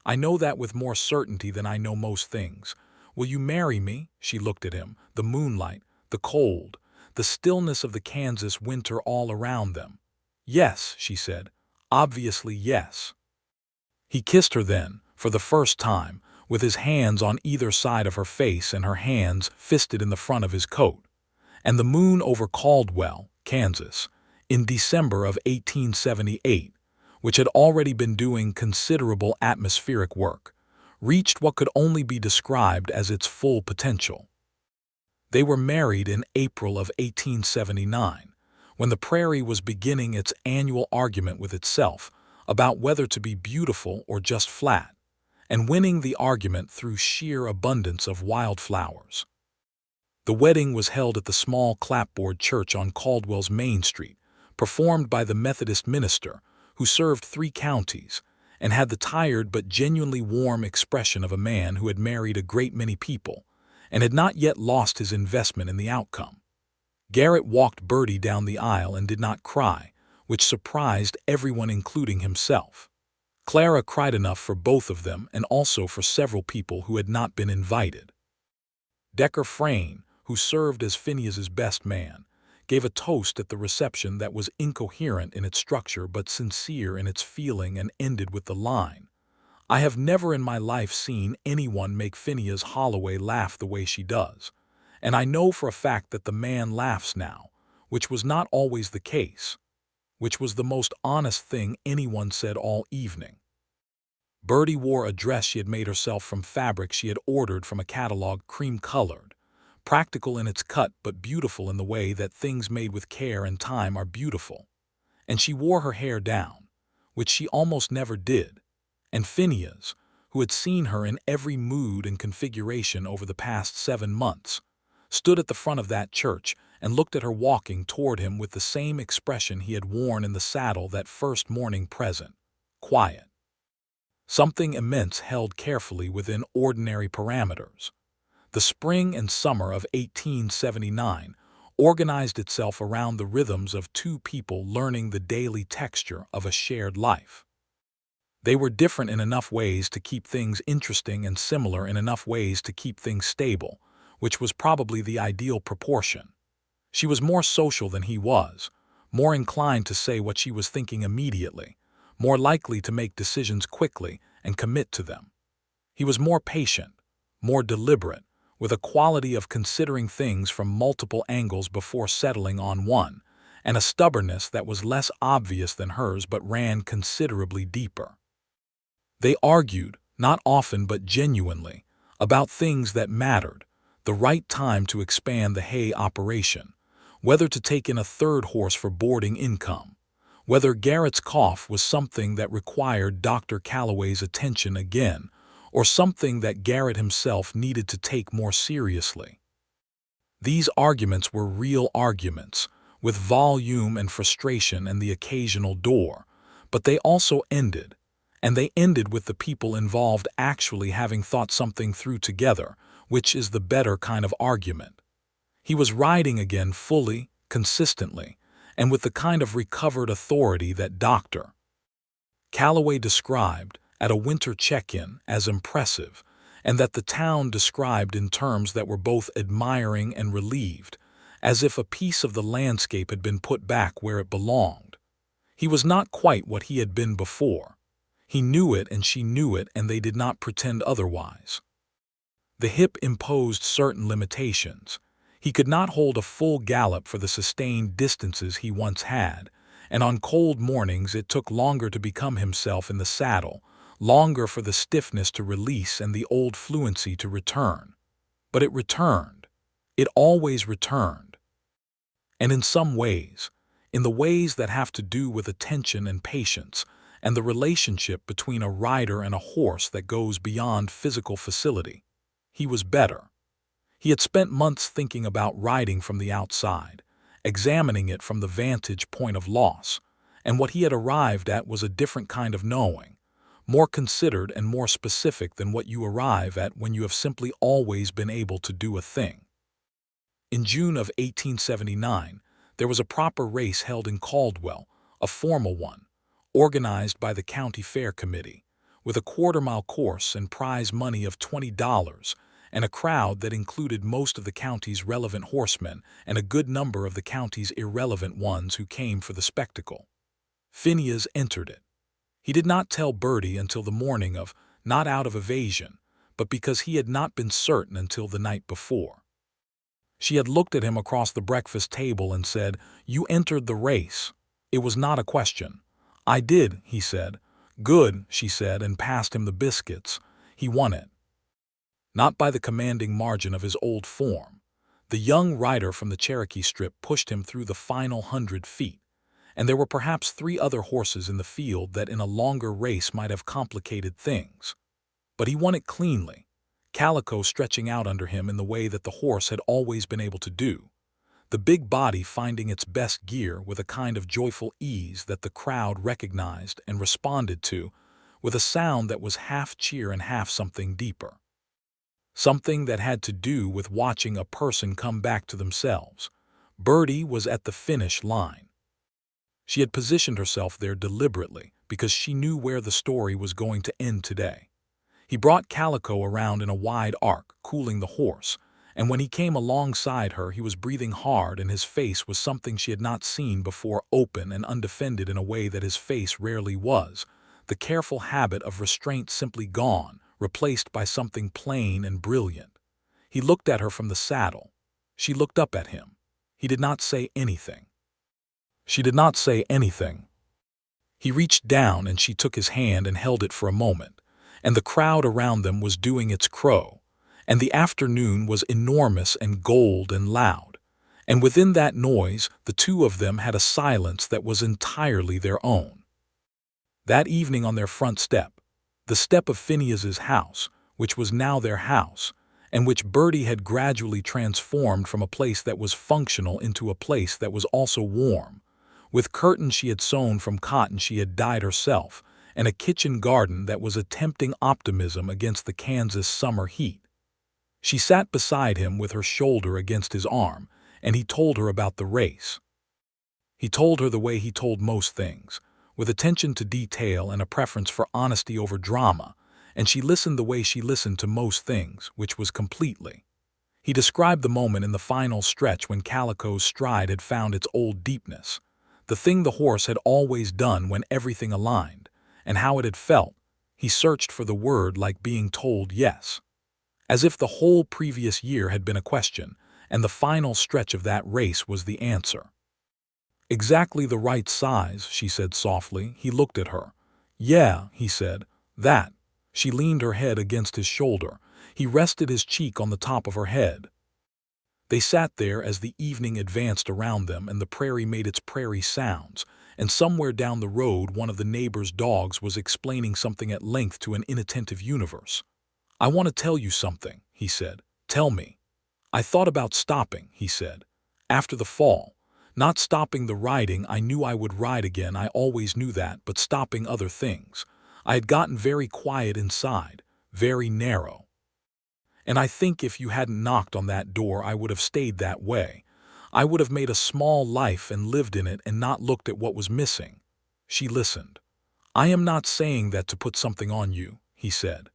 I know that with more certainty than I know most things. Will you marry me? She looked at him, the moonlight, the cold, the stillness of the Kansas winter all around them. Yes, she said, obviously yes. He kissed her then, for the first time, with his hands on either side of her face and her hands fisted in the front of his coat, and the moon over Caldwell, Kansas, in December of 1878, which had already been doing considerable atmospheric work, reached what could only be described as its full potential. They were married in April of 1879, when the prairie was beginning its annual argument with itself about whether to be beautiful or just flat, and winning the argument through sheer abundance of wildflowers. The wedding was held at the small clapboard church on Caldwell's Main Street, performed by the Methodist minister, who served 3 counties, and had the tired but genuinely warm expression of a man who had married a great many people, and had not yet lost his investment in the outcome. Garrett walked Birdie down the aisle and did not cry, which surprised everyone including himself. Clara cried enough for both of them and also for several people who had not been invited. Decker Frayne, who served as Phineas's best man, gave a toast at the reception that was incoherent in its structure but sincere in its feeling and ended with the line, I have never in my life seen anyone make Phineas Holloway laugh the way she does, and I know for a fact that the man laughs now, which was not always the case, which was the most honest thing anyone said all evening. Birdie wore a dress she had made herself from fabric she had ordered from a catalog, cream-colored, practical in its cut but beautiful in the way that things made with care and time are beautiful. And she wore her hair down, which she almost never did, and Phineas, who had seen her in every mood and configuration over the past 7 months, stood at the front of that church and looked at her walking toward him with the same expression he had worn in the saddle that first morning present, quiet. Something immense held carefully within ordinary parameters. The spring and summer of 1879 organized itself around the rhythms of 2 people learning the daily texture of a shared life. They were different in enough ways to keep things interesting and similar in enough ways to keep things stable, which was probably the ideal proportion. She was more social than he was, more inclined to say what she was thinking immediately, more likely to make decisions quickly and commit to them. He was more patient, more deliberate, with a quality of considering things from multiple angles before settling on one, and a stubbornness that was less obvious than hers but ran considerably deeper. They argued, not often but genuinely, about things that mattered, the right time to expand the hay operation, whether to take in a third horse for boarding income, whether Garrett's cough was something that required Dr. Calloway's attention again, or something that Garrett himself needed to take more seriously. These arguments were real arguments, with volume and frustration and the occasional door, but they also ended, and they ended with the people involved actually having thought something through together, which is the better kind of argument. He was riding again fully, consistently, and with the kind of recovered authority that Dr. Calloway described at a winter check-in as impressive, and that the town described in terms that were both admiring and relieved, as if a piece of the landscape had been put back where it belonged. He was not quite what he had been before. He knew it and she knew it, and they did not pretend otherwise. The hip imposed certain limitations. He could not hold a full gallop for the sustained distances he once had, and on cold mornings it took longer to become himself in the saddle, longer for the stiffness to release and the old fluency to return. But it returned. It always returned. And in some ways, in the ways that have to do with attention and patience, and the relationship between a rider and a horse that goes beyond physical facility, he was better. He had spent months thinking about riding from the outside, examining it from the vantage point of loss, and what he had arrived at was a different kind of knowing, more considered and more specific than what you arrive at when you have simply always been able to do a thing. In June of 1879, there was a proper race held in Caldwell, a formal one, organized by the County Fair Committee, with a quarter-mile course and prize money of $20, and a crowd that included most of the county's relevant horsemen and a good number of the county's irrelevant ones who came for the spectacle. Phineas entered it. He did not tell Birdie until the morning of, not out of evasion, but because he had not been certain until the night before. She had looked at him across the breakfast table and said, "You entered the race." It was not a question. "I did," he said. "Good," she said, and passed him the biscuits. He won it. Not by the commanding margin of his old form. The young rider from the Cherokee Strip pushed him through the final 100 feet, and there were perhaps 3 other horses in the field that in a longer race might have complicated things. But he won it cleanly, Calico stretching out under him in the way that the horse had always been able to do, the big body finding its best gear with a kind of joyful ease that the crowd recognized and responded to, with a sound that was half cheer and half something deeper. Something that had to do with watching a person come back to themselves. Birdie was at the finish line. She had positioned herself there deliberately because she knew where the story was going to end today. He brought Calico around in a wide arc, cooling the horse, and when he came alongside her he was breathing hard and his face was something she had not seen before, open and undefended in a way that his face rarely was, the careful habit of restraint simply gone, replaced by something plain and brilliant. He looked at her from the saddle. She looked up at him. He did not say anything. She did not say anything. He reached down and she took his hand and held it for a moment, and the crowd around them was doing its crow, and the afternoon was enormous and gold and loud, and within that noise the two of them had a silence that was entirely their own. That evening on their front step, the step of Phineas's house, which was now their house, and which Birdie had gradually transformed from a place that was functional into a place that was also warm, with curtains she had sewn from cotton she had dyed herself, and a kitchen garden that was a tempting optimism against the Kansas summer heat. She sat beside him with her shoulder against his arm, and he told her about the race. He told her the way he told most things, with attention to detail and a preference for honesty over drama, and she listened the way she listened to most things, which was completely. He described the moment in the final stretch when Calico's stride had found its old deepness, the thing the horse had always done when everything aligned, and how it had felt. He searched for the word like being told yes. as if the whole previous year had been a question, and the final stretch of that race was the answer. "Exactly the right size," she said softly. He looked at her. "Yeah," he said, "that." She leaned her head against his shoulder. He rested his cheek on the top of her head. They sat there as the evening advanced around them and the prairie made its prairie sounds, and somewhere down the road one of the neighbor's dogs was explaining something at length to an inattentive universe. "I want to tell you something," he said. "Tell me." "I thought about stopping," he said. "After the fall. Not stopping the riding. I knew I would ride again, I always knew that, but stopping other things. I had gotten very quiet inside, very narrow. And I think if you hadn't knocked on that door I would have stayed that way. I would have made a small life and lived in it and not looked at what was missing." She listened. "I am not saying that to put something on you," he said.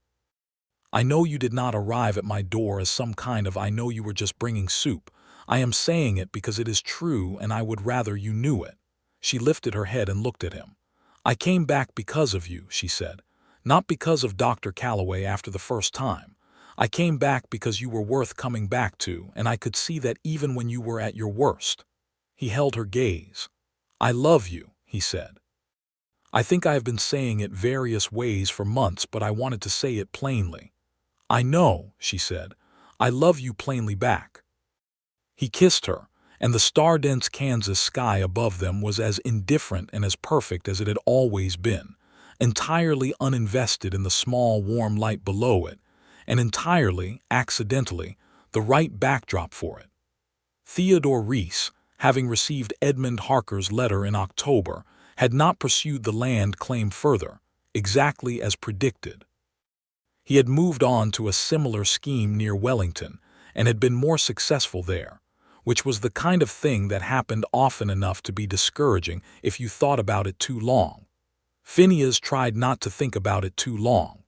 "I know you did not arrive at my door as some kind of I know you were just bringing soup. I am saying it because it is true and I would rather you knew it." She lifted her head and looked at him. "I came back because of you," she said. "Not because of Dr. Calloway after the first time. I came back because you were worth coming back to, and I could see that even when you were at your worst." He held her gaze. "I love you," he said. "I think I have been saying it various ways for months, but I wanted to say it plainly." "I know," she said. "I love you plainly back." He kissed her, and the star-dense Kansas sky above them was as indifferent and as perfect as it had always been, entirely uninvested in the small warm light below it, and entirely, accidentally, the right backdrop for it. Theodore Reese, having received Edmund Harker's letter in October, had not pursued the land claim further, exactly as predicted. He had moved on to a similar scheme near Wellington, and had been more successful there, which was the kind of thing that happened often enough to be discouraging if you thought about it too long. Phineas tried not to think about it too long.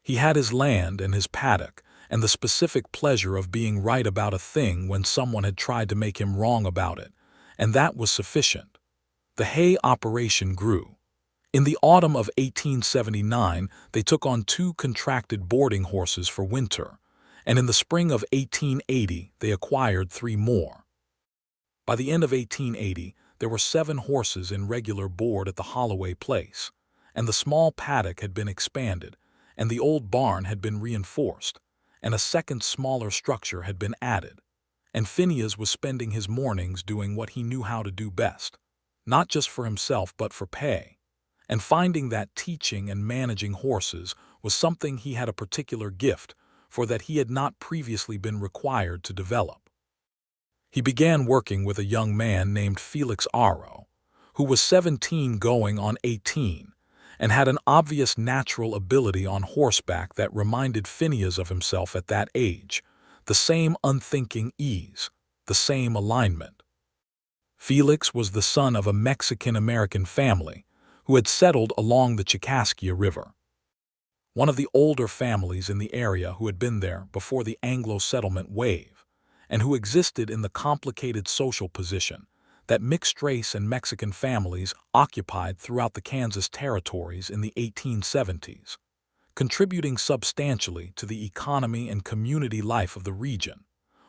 He had his land and his paddock, and the specific pleasure of being right about a thing when someone had tried to make him wrong about it, and that was sufficient. The hay operation grew. In the autumn of 1879 they took on 2 contracted boarding horses for winter, and in the spring of 1880 they acquired 3 more. By the end of 1880 there were 7 horses in regular board at the Holloway place, and the small paddock had been expanded, and the old barn had been reinforced, and a second smaller structure had been added, and Phineas was spending his mornings doing what he knew how to do best, not just for himself but for pay, and finding that teaching and managing horses was something he had a particular gift for that he had not previously been required to develop. He began working with a young man named Felix Arrow, who was 17 going on 18, and had an obvious natural ability on horseback that reminded Phineas of himself at that age, the same unthinking ease, the same alignment. Felix was the son of a Mexican-American family who had settled along the Chicaskia River, one of the older families in the area who had been there before the Anglo settlement and who existed in the complicated social position that mixed-race and Mexican families occupied throughout the Kansas territories in the 1870s, contributing substantially to the economy and community life of the region,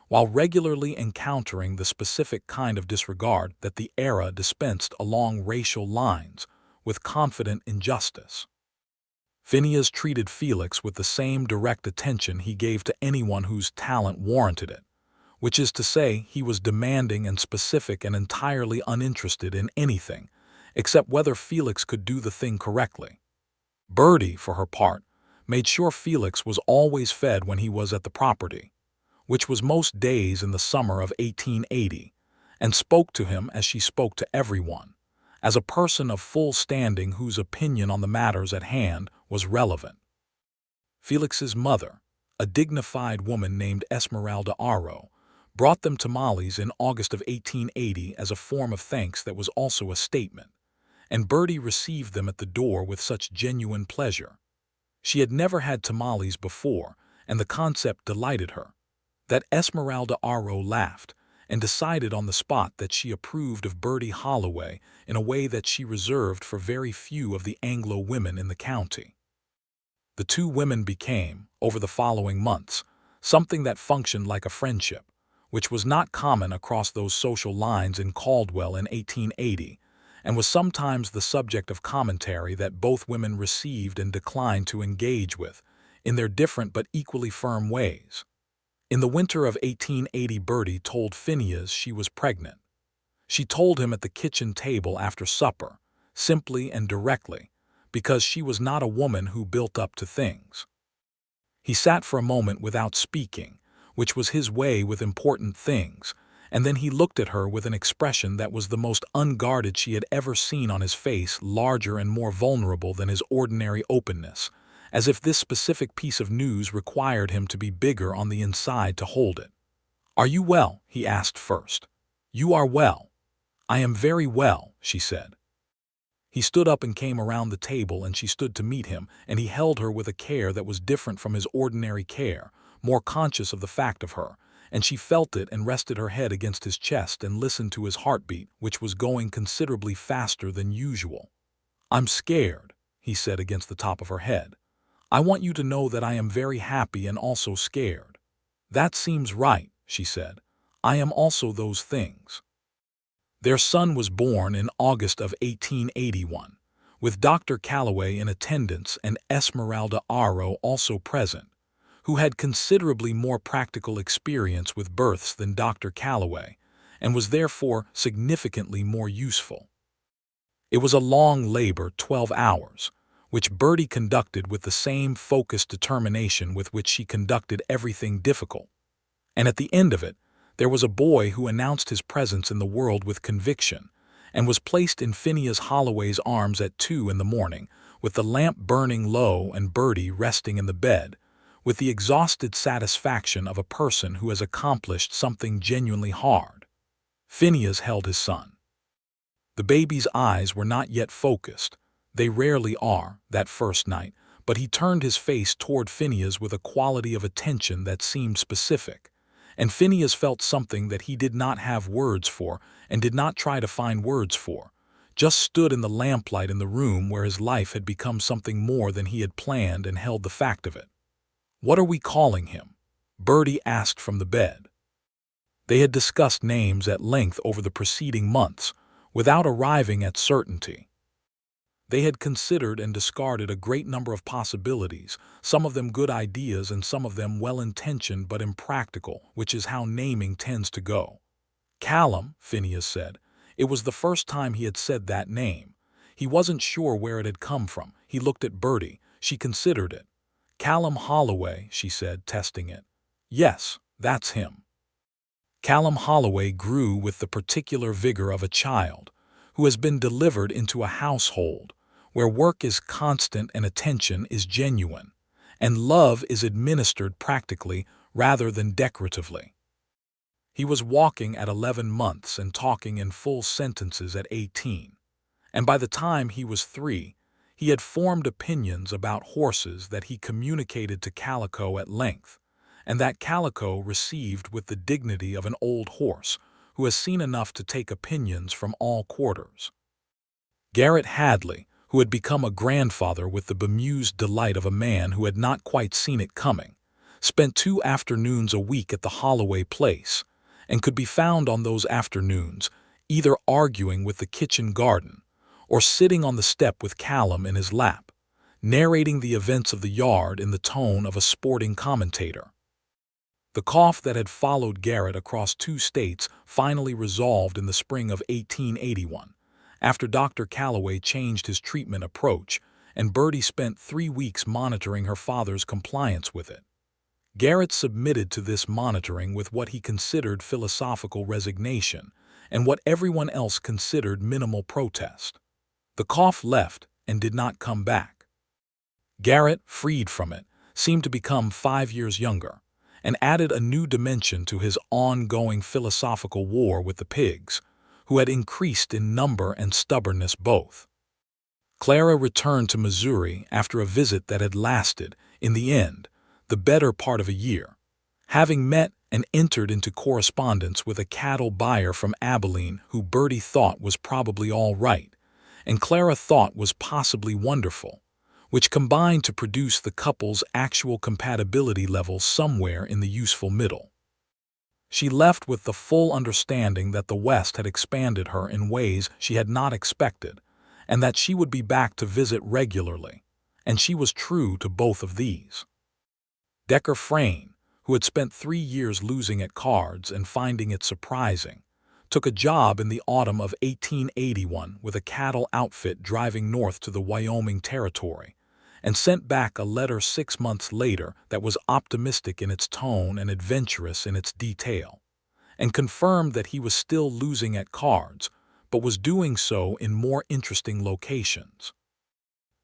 while regularly encountering the specific kind of disregard that the era dispensed along racial lines with confident injustice. Phineas treated Felix with the same direct attention he gave to anyone whose talent warranted it, which is to say he was demanding and specific and entirely uninterested in anything, except whether Felix could do the thing correctly. Birdie, for her part, made sure Felix was always fed when he was at the property, which was most days in the summer of 1880, and spoke to him as she spoke to everyone, as a person of full standing whose opinion on the matters at hand was relevant. Felix's mother, a dignified woman named Esmeralda Arrow, brought them tamales in August of 1880 as a form of thanks that was also a statement, and Birdie received them at the door with such genuine pleasure. She had never had tamales before, and the concept delighted her, that Esmeralda Arrow laughed and decided on the spot that she approved of Birdie Holloway in a way that she reserved for very few of the Anglo women in the county. The two women became, over the following months, something that functioned like a friendship, which was not common across those social lines in Caldwell in 1880, and was sometimes the subject of commentary that both women received and declined to engage with, in their different but equally firm ways. In the winter of 1880, Birdie told Phineas she was pregnant. She told him at the kitchen table after supper, simply and directly, because she was not a woman who built up to things. He sat for a moment without speaking, which was his way with important things, and then he looked at her with an expression that was the most unguarded she had ever seen on his face, larger and more vulnerable than his ordinary openness, as if this specific piece of news required him to be bigger on the inside to hold it. "Are you well?" he asked first. "You are well." "I am very well," she said. He stood up and came around the table, and she stood to meet him, and he held her with a care that was different from his ordinary care, more conscious of the fact of her, and she felt it and rested her head against his chest and listened to his heartbeat, which was going considerably faster than usual. "I'm scared," he said against the top of her head. "I want you to know that I am very happy and also scared." "That seems right," she said. "I am also those things." Their son was born in August of 1881, with Dr. Calloway in attendance and Esmeralda Aro also present, who had considerably more practical experience with births than Dr. Calloway, and was therefore significantly more useful. It was a long labor, 12 hours, which Birdie conducted with the same focused determination with which she conducted everything difficult. And at the end of it, there was a boy who announced his presence in the world with conviction, and was placed in Phineas Holloway's arms at 2 in the morning, with the lamp burning low and Birdie resting in the bed, with the exhausted satisfaction of a person who has accomplished something genuinely hard. Phineas held his son. The baby's eyes were not yet focused. They rarely are, that first night, but he turned his face toward Phineas with a quality of attention that seemed specific, and Phineas felt something that he did not have words for and did not try to find words for, just stood in the lamplight in the room where his life had become something more than he had planned and held the fact of it. "What are we calling him?" Birdie asked from the bed. They had discussed names at length over the preceding months, without arriving at certainty. They had considered and discarded a great number of possibilities, some of them good ideas and some of them well-intentioned but impractical, which is how naming tends to go. "Callum," Phineas said. It was the first time he had said that name. He wasn't sure where it had come from. He looked at Birdie. She considered it. "Callum Holloway," she said, testing it. "Yes, that's him." Callum Holloway grew with the particular vigor of a child who has been delivered into a household where work is constant and attention is genuine, and love is administered practically rather than decoratively. He was walking at 11 months and talking in full sentences at 18, and by the time he was 3, he had formed opinions about horses that he communicated to Calico at length, and that Calico received with the dignity of an old horse who has seen enough to take opinions from all quarters. Birdie Hadley, who had become a grandfather with the bemused delight of a man who had not quite seen it coming, spent 2 afternoons a week at the Holloway place, and could be found on those afternoons either arguing with the kitchen garden or sitting on the step with Callum in his lap, narrating the events of the yard in the tone of a sporting commentator. The cough that had followed Garrett across 2 states finally resolved in the spring of 1881, after Dr. Calloway changed his treatment approach, and Birdie spent 3 weeks monitoring her father's compliance with it. Garrett submitted to this monitoring with what he considered philosophical resignation and what everyone else considered minimal protest. The cough left and did not come back. Garrett, freed from it, seemed to become 5 years younger, and added a new dimension to his ongoing philosophical war with the pigs, who had increased in number and stubbornness both. Clara returned to Missouri after a visit that had lasted, in the end, the better part of a year, having met and entered into correspondence with a cattle buyer from Abilene who Birdie thought was probably all right, and Clara thought was possibly wonderful, which combined to produce the couple's actual compatibility level somewhere in the useful middle. She left with the full understanding that the West had expanded her in ways she had not expected, and that she would be back to visit regularly, and she was true to both of these. Decker Frayne, who had spent 3 years losing at cards and finding it surprising, took a job in the autumn of 1881 with a cattle outfit driving north to the Wyoming Territory, and sent back a letter 6 months later that was optimistic in its tone and adventurous in its detail, and confirmed that he was still losing at cards, but was doing so in more interesting locations.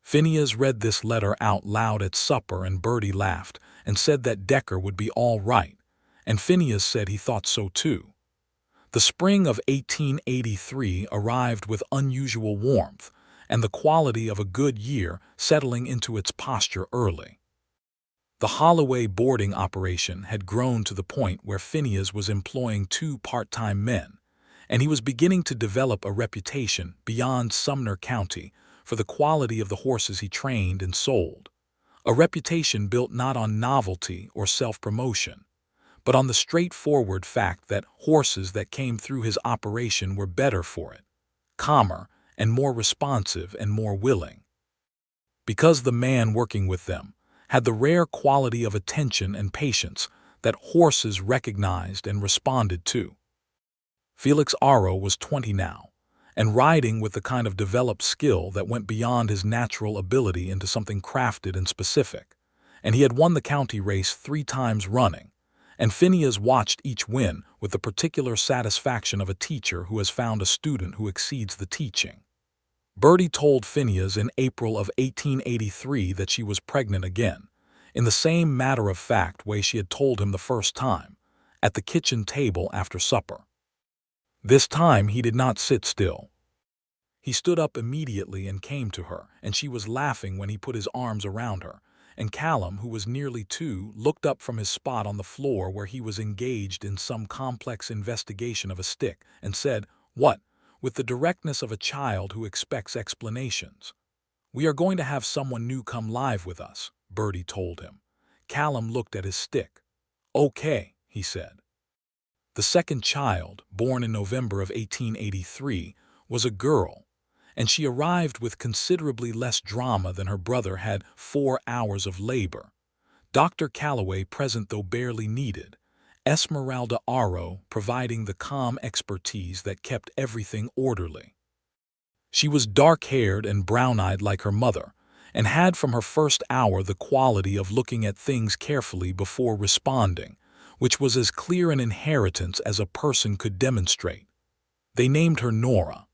Phineas read this letter out loud at supper, and Birdie laughed and said that Decker would be all right, and Phineas said he thought so too. The spring of 1883 arrived with unusual warmth, and the quality of a good year settling into its posture early. The Holloway boarding operation had grown to the point where Phineas was employing 2 part-time men, and he was beginning to develop a reputation beyond Sumner County for the quality of the horses he trained and sold, a reputation built not on novelty or self-promotion, but on the straightforward fact that horses that came through his operation were better for it, calmer and more responsive and more willing, because the man working with them had the rare quality of attention and patience that horses recognized and responded to. Felix Arrow was 20 now, and riding with the kind of developed skill that went beyond his natural ability into something crafted and specific, and he had won the county race 3 times running, and Phineas watched each win with the particular satisfaction of a teacher who has found a student who exceeds the teaching. Birdie told Phineas in April of 1883 that she was pregnant again, in the same matter-of-fact way she had told him the first time, at the kitchen table after supper. This time he did not sit still. He stood up immediately and came to her, and she was laughing when he put his arms around her, and Callum, who was nearly 2, looked up from his spot on the floor where he was engaged in some complex investigation of a stick, and said, "What?" with the directness of a child who expects explanations. "We are going to have someone new come live with us," Birdie told him. Callum looked at his stick. "Okay," he said. The second child, born in November of 1883, was a girl, and she arrived with considerably less drama than her brother had 4 hours of labor. Dr. Calloway present though barely needed, Esmeralda Arrow providing the calm expertise that kept everything orderly. She was dark-haired and brown-eyed like her mother, and had from her first hour the quality of looking at things carefully before responding, which was as clear an inheritance as a person could demonstrate. They named her Nora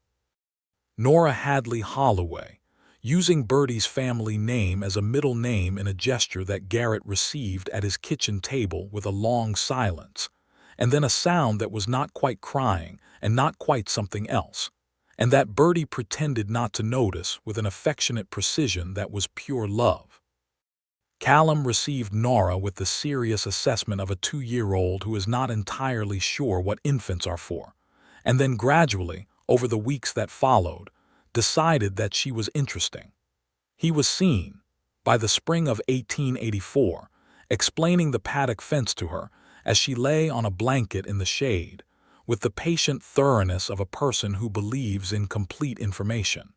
Hadley Holloway, using Birdie's family name as a middle name in a gesture that Garrett received at his kitchen table with a long silence, and then a sound that was not quite crying and not quite something else, and that Birdie pretended not to notice with an affectionate precision that was pure love. Callum received Nora with the serious assessment of a 2-year-old who is not entirely sure what infants are for, and then gradually, over the weeks that followed, decided that she was interesting. He was seen, by the spring of 1884, explaining the paddock fence to her as she lay on a blanket in the shade, with the patient thoroughness of a person who believes in complete information.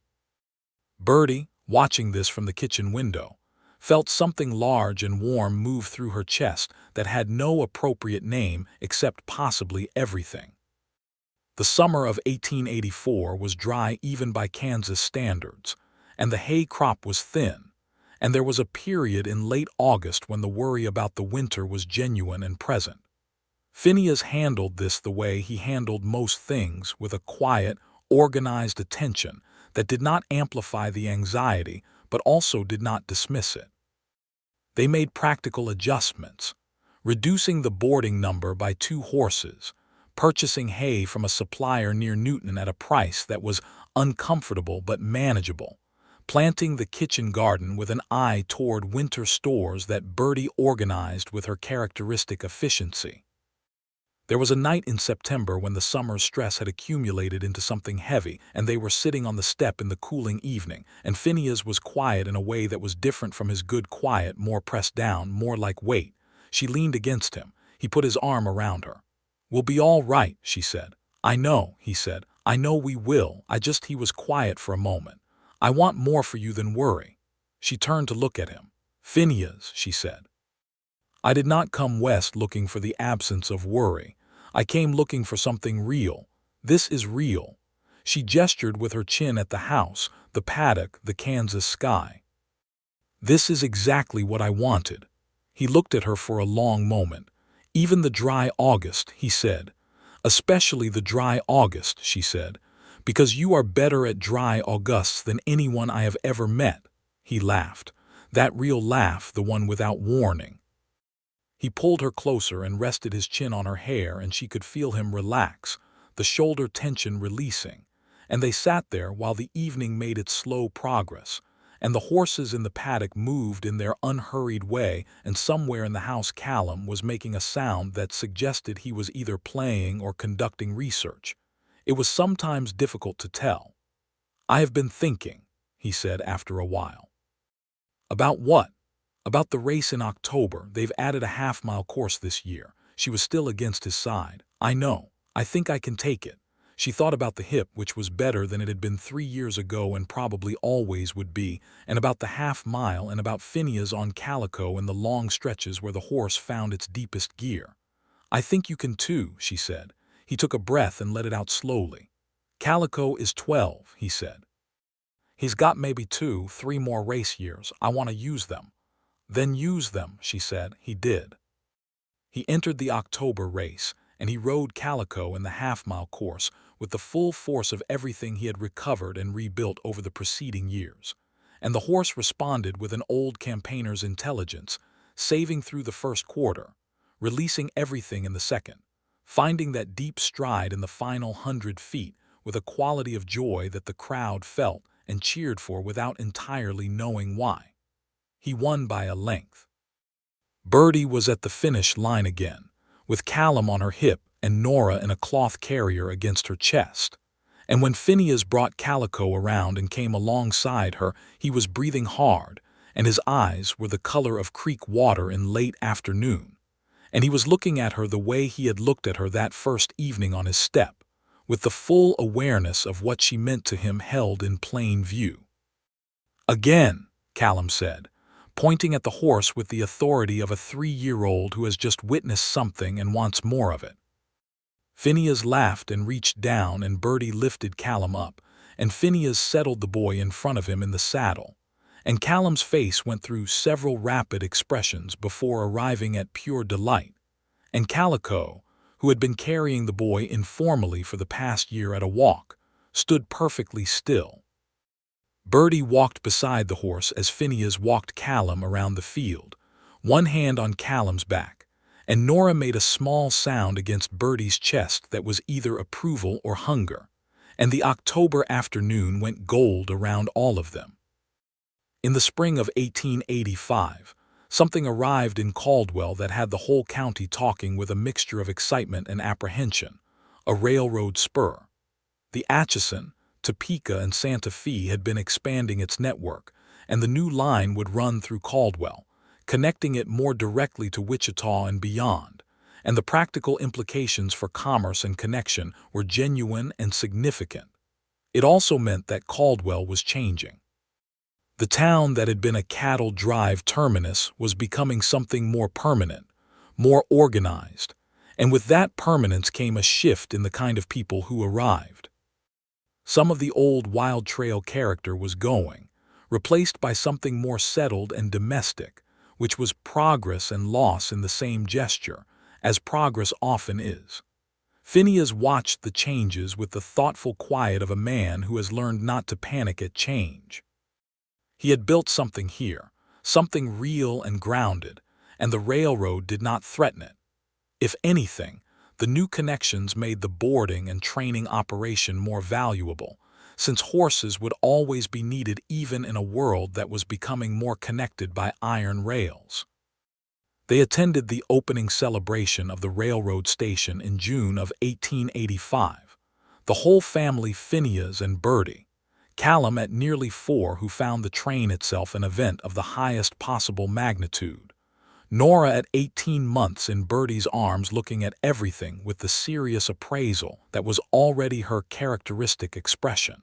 Birdie, watching this from the kitchen window, felt something large and warm move through her chest that had no appropriate name except possibly everything. The summer of 1884 was dry even by Kansas standards, and the hay crop was thin, and there was a period in late August when the worry about the winter was genuine and present. Phineas handled this the way he handled most things, with a quiet, organized attention that did not amplify the anxiety but also did not dismiss it. They made practical adjustments, reducing the boarding number by 2 horses, purchasing hay from a supplier near Newton at a price that was uncomfortable but manageable, planting the kitchen garden with an eye toward winter stores that Birdie organized with her characteristic efficiency. There was a night in September when the summer's stress had accumulated into something heavy, and they were sitting on the step in the cooling evening, and Phineas was quiet in a way that was different from his good quiet, more pressed down, more like weight. She leaned against him. He put his arm around her. "We'll be all right," she said. "I know," he said. "I know we will. He was quiet for a moment. "I want more for you than worry." She turned to look at him. "Phineas," she said. "I did not come west looking for the absence of worry. I came looking for something real. This is real." She gestured with her chin at the house, the paddock, the Kansas sky. "This is exactly what I wanted." He looked at her for a long moment. "Even the dry August," he said. "Especially the dry August," she said, "because you are better at dry Augusts than anyone I have ever met." He laughed. That real laugh, the one without warning. He pulled her closer and rested his chin on her hair, and she could feel him relax, the shoulder tension releasing. And they sat there while the evening made its slow progress, and the horses in the paddock moved in their unhurried way, and somewhere in the house Callum was making a sound that suggested he was either playing or conducting research. It was sometimes difficult to tell. "I have been thinking," he said after a while. "About what?" "About the race in October. They've added a half-mile course this year." She was still against his side. "I know. I think I can take it." She thought about the hip, which was better than it had been 3 years ago and probably always would be, and about the half-mile, and about Phineas on Calico and the long stretches where the horse found its deepest gear. "I think you can too," she said. He took a breath and let it out slowly. "Calico is 12, he said. "He's got maybe 2, 3 more race years. I want to use them." "Then use them," she said. He did. He entered the October race, and he rode Calico in the half-mile course with the full force of everything he had recovered and rebuilt over the preceding years. And the horse responded with an old campaigner's intelligence, saving through the first quarter, releasing everything in the second, finding that deep stride in the final 100 feet with a quality of joy that the crowd felt and cheered for without entirely knowing why. He won by a length. Birdie was at the finish line again, with Callum on her hip and Nora in a cloth carrier against her chest. And when Phineas brought Calico around and came alongside her, he was breathing hard, and his eyes were the color of creek water in late afternoon. And he was looking at her the way he had looked at her that first evening on his step, with the full awareness of what she meant to him held in plain view. "Again," Callum said, pointing at the horse with the authority of a 3-year-old who has just witnessed something and wants more of it. Phineas laughed and reached down, and Birdie lifted Callum up, and Phineas settled the boy in front of him in the saddle. And Callum's face went through several rapid expressions before arriving at pure delight. And Calico, who had been carrying the boy informally for the past year at a walk, stood perfectly still. Birdie walked beside the horse as Phineas walked Callum around the field, one hand on Callum's back, and Nora made a small sound against Birdie's chest that was either approval or hunger, and the October afternoon went gold around all of them. In the spring of 1885, something arrived in Caldwell that had the whole county talking with a mixture of excitement and apprehension: a railroad spur. The Atchison, Topeka, and Santa Fe had been expanding its network, and the new line would run through Caldwell, connecting it more directly to Wichita and beyond, and the practical implications for commerce and connection were genuine and significant. It also meant that Caldwell was changing. The town that had been a cattle drive terminus was becoming something more permanent, more organized, and with that permanence came a shift in the kind of people who arrived. Some of the old Wild Trail character was going, replaced by something more settled and domestic, which was progress and loss in the same gesture, as progress often is. Phineas watched the changes with the thoughtful quiet of a man who has learned not to panic at change. He had built something here, something real and grounded, and the railroad did not threaten it. If anything, the new connections made the boarding and training operation more valuable, since horses would always be needed even in a world that was becoming more connected by iron rails. They attended the opening celebration of the railroad station in June of 1885. The whole family, Phineas and Birdie, Callum at nearly 4, who found the train itself an event of the highest possible magnitude. Nora at 18 months in Birdie's arms, looking at everything with the serious appraisal that was already her characteristic expression.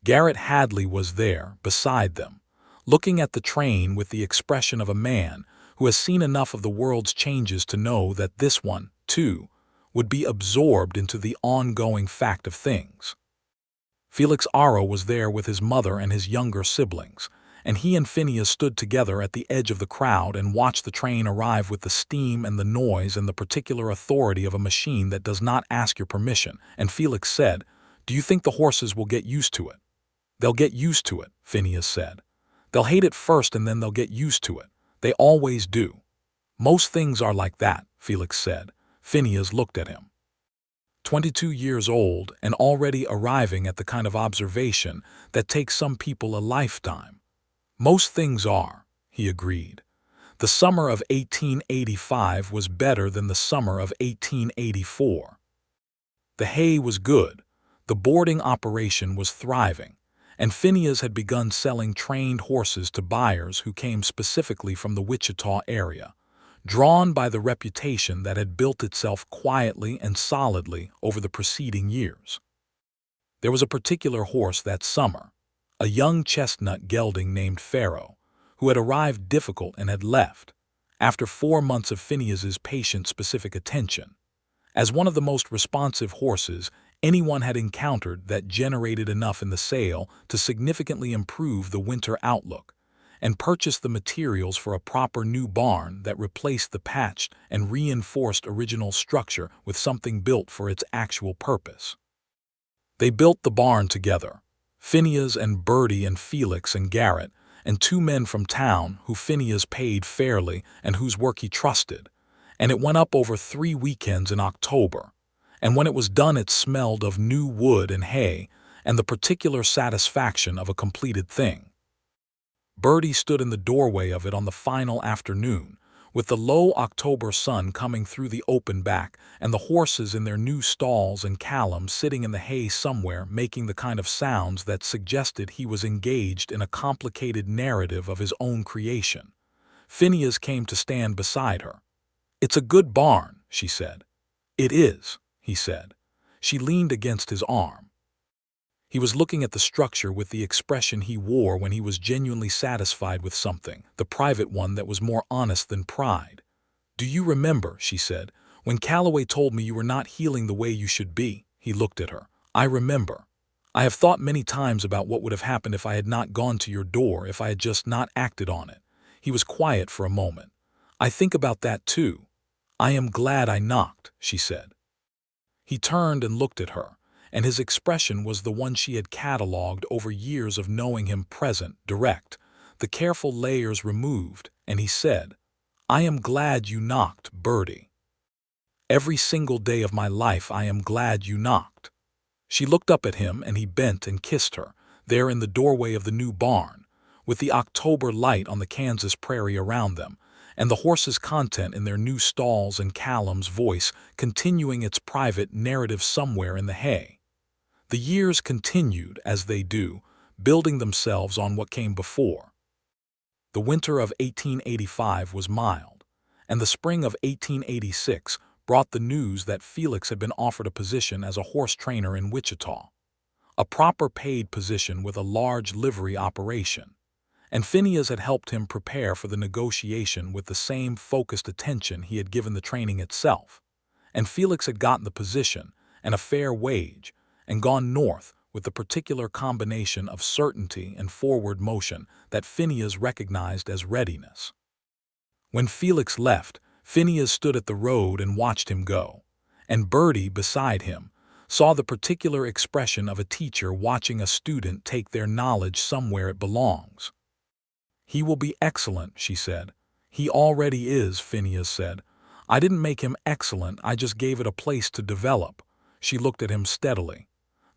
Garrett Hadley was there, beside them, looking at the train with the expression of a man who has seen enough of the world's changes to know that this one, too, would be absorbed into the ongoing fact of things. Felix Aro was there with his mother and his younger siblings, and he and Phineas stood together at the edge of the crowd and watched the train arrive with the steam and the noise and the particular authority of a machine that does not ask your permission. And Felix said, "Do you think the horses will get used to it?" "They'll get used to it," Phineas said. "They'll hate it first and then they'll get used to it. They always do." "Most things are like that," Felix said. Phineas looked at him. 22 years old and already arriving at the kind of observation that takes some people a lifetime. "Most things are," he agreed. The summer of 1885 was better than the summer of 1884. The hay was good, the boarding operation was thriving, and Phineas had begun selling trained horses to buyers who came specifically from the Wichita area, drawn by the reputation that had built itself quietly and solidly over the preceding years. There was a particular horse that summer, a young chestnut gelding named Pharaoh, who had arrived difficult and had left, after 4 months of Phineas's patient specific attention, as one of the most responsive horses anyone had encountered, that generated enough in the sale to significantly improve the winter outlook, and purchased the materials for a proper new barn that replaced the patched and reinforced original structure with something built for its actual purpose. They built the barn together, Phineas and Birdie and Felix and Garrett, and 2 men from town who Phineas paid fairly and whose work he trusted, and it went up over 3 weekends in October, and when it was done it smelled of new wood and hay and the particular satisfaction of a completed thing. Birdie stood in the doorway of it on the final afternoon, with the low October sun coming through the open back and the horses in their new stalls, and Callum sitting in the hay somewhere making the kind of sounds that suggested he was engaged in a complicated narrative of his own creation. Phineas came to stand beside her. "It's a good barn," she said. "It is," he said. She leaned against his arm. He was looking at the structure with the expression he wore when he was genuinely satisfied with something, the private one that was more honest than pride. "Do you remember," she said, "when Calloway told me you were not healing the way you should be?" He looked at her. "I remember. I have thought many times about what would have happened if I had not gone to your door, if I had just not acted on it." He was quiet for a moment. "I think about that too. I am glad I knocked," she said. He turned and looked at her, and his expression was the one she had catalogued over years of knowing him: present, direct, the careful layers removed, and he said, "I am glad you knocked, Birdie. Every single day of my life I am glad you knocked." She looked up at him and he bent and kissed her, there in the doorway of the new barn, with the October light on the Kansas prairie around them, and the horses' content in their new stalls, and Callum's voice continuing its private narrative somewhere in the hay. The years continued, as they do, building themselves on what came before. The winter of 1885 was mild, and the spring of 1886 brought the news that Felix had been offered a position as a horse trainer in Wichita, a proper paid position with a large livery operation, and Phineas had helped him prepare for the negotiation with the same focused attention he had given the training itself, and Felix had gotten the position and a fair wage, and gone north with the particular combination of certainty and forward motion that Phineas recognized as readiness. When Felix left, Phineas stood at the road and watched him go, and Birdie, beside him, saw the particular expression of a teacher watching a student take their knowledge somewhere it belongs. "He will be excellent," she said. "He already is," Phineas said. "I didn't make him excellent, I just gave it a place to develop." She looked at him steadily.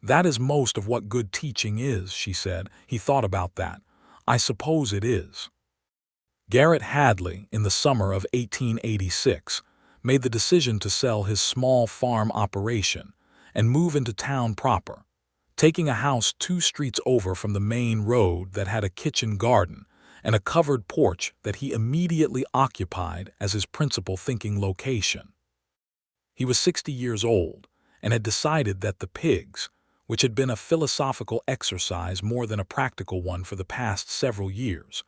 "That is most of what good teaching is," she said. He thought about that. "I suppose it is." Garrett Hadley, in the summer of 1886, made the decision to sell his small farm operation and move into town proper, taking a house 2 streets over from the main road that had a kitchen garden and a covered porch that he immediately occupied as his principal thinking location. He was 60 years old and had decided that the pigs, which had been a philosophical exercise more than a practical one for the past several years,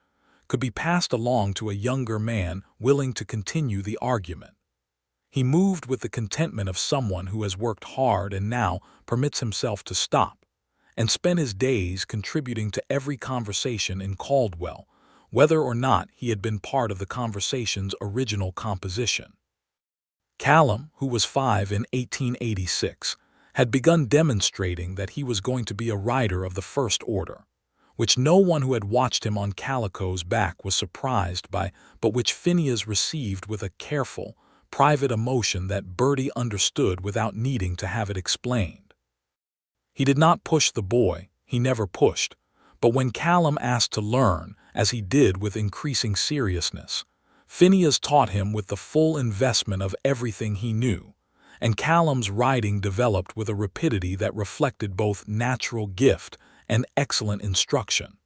could be passed along to a younger man willing to continue the argument. He moved with the contentment of someone who has worked hard and now permits himself to stop, and spent his days contributing to every conversation in Caldwell, whether or not he had been part of the conversation's original composition. Callum, who was 5 in 1886, had begun demonstrating that he was going to be a rider of the first order, which no one who had watched him on Calico's back was surprised by, but which Phineas received with a careful, private emotion that Birdie understood without needing to have it explained. He did not push the boy, he never pushed, but when Callum asked to learn, as he did with increasing seriousness, Phineas taught him with the full investment of everything he knew, and Callum's riding developed with a rapidity that reflected both natural gift and excellent instruction.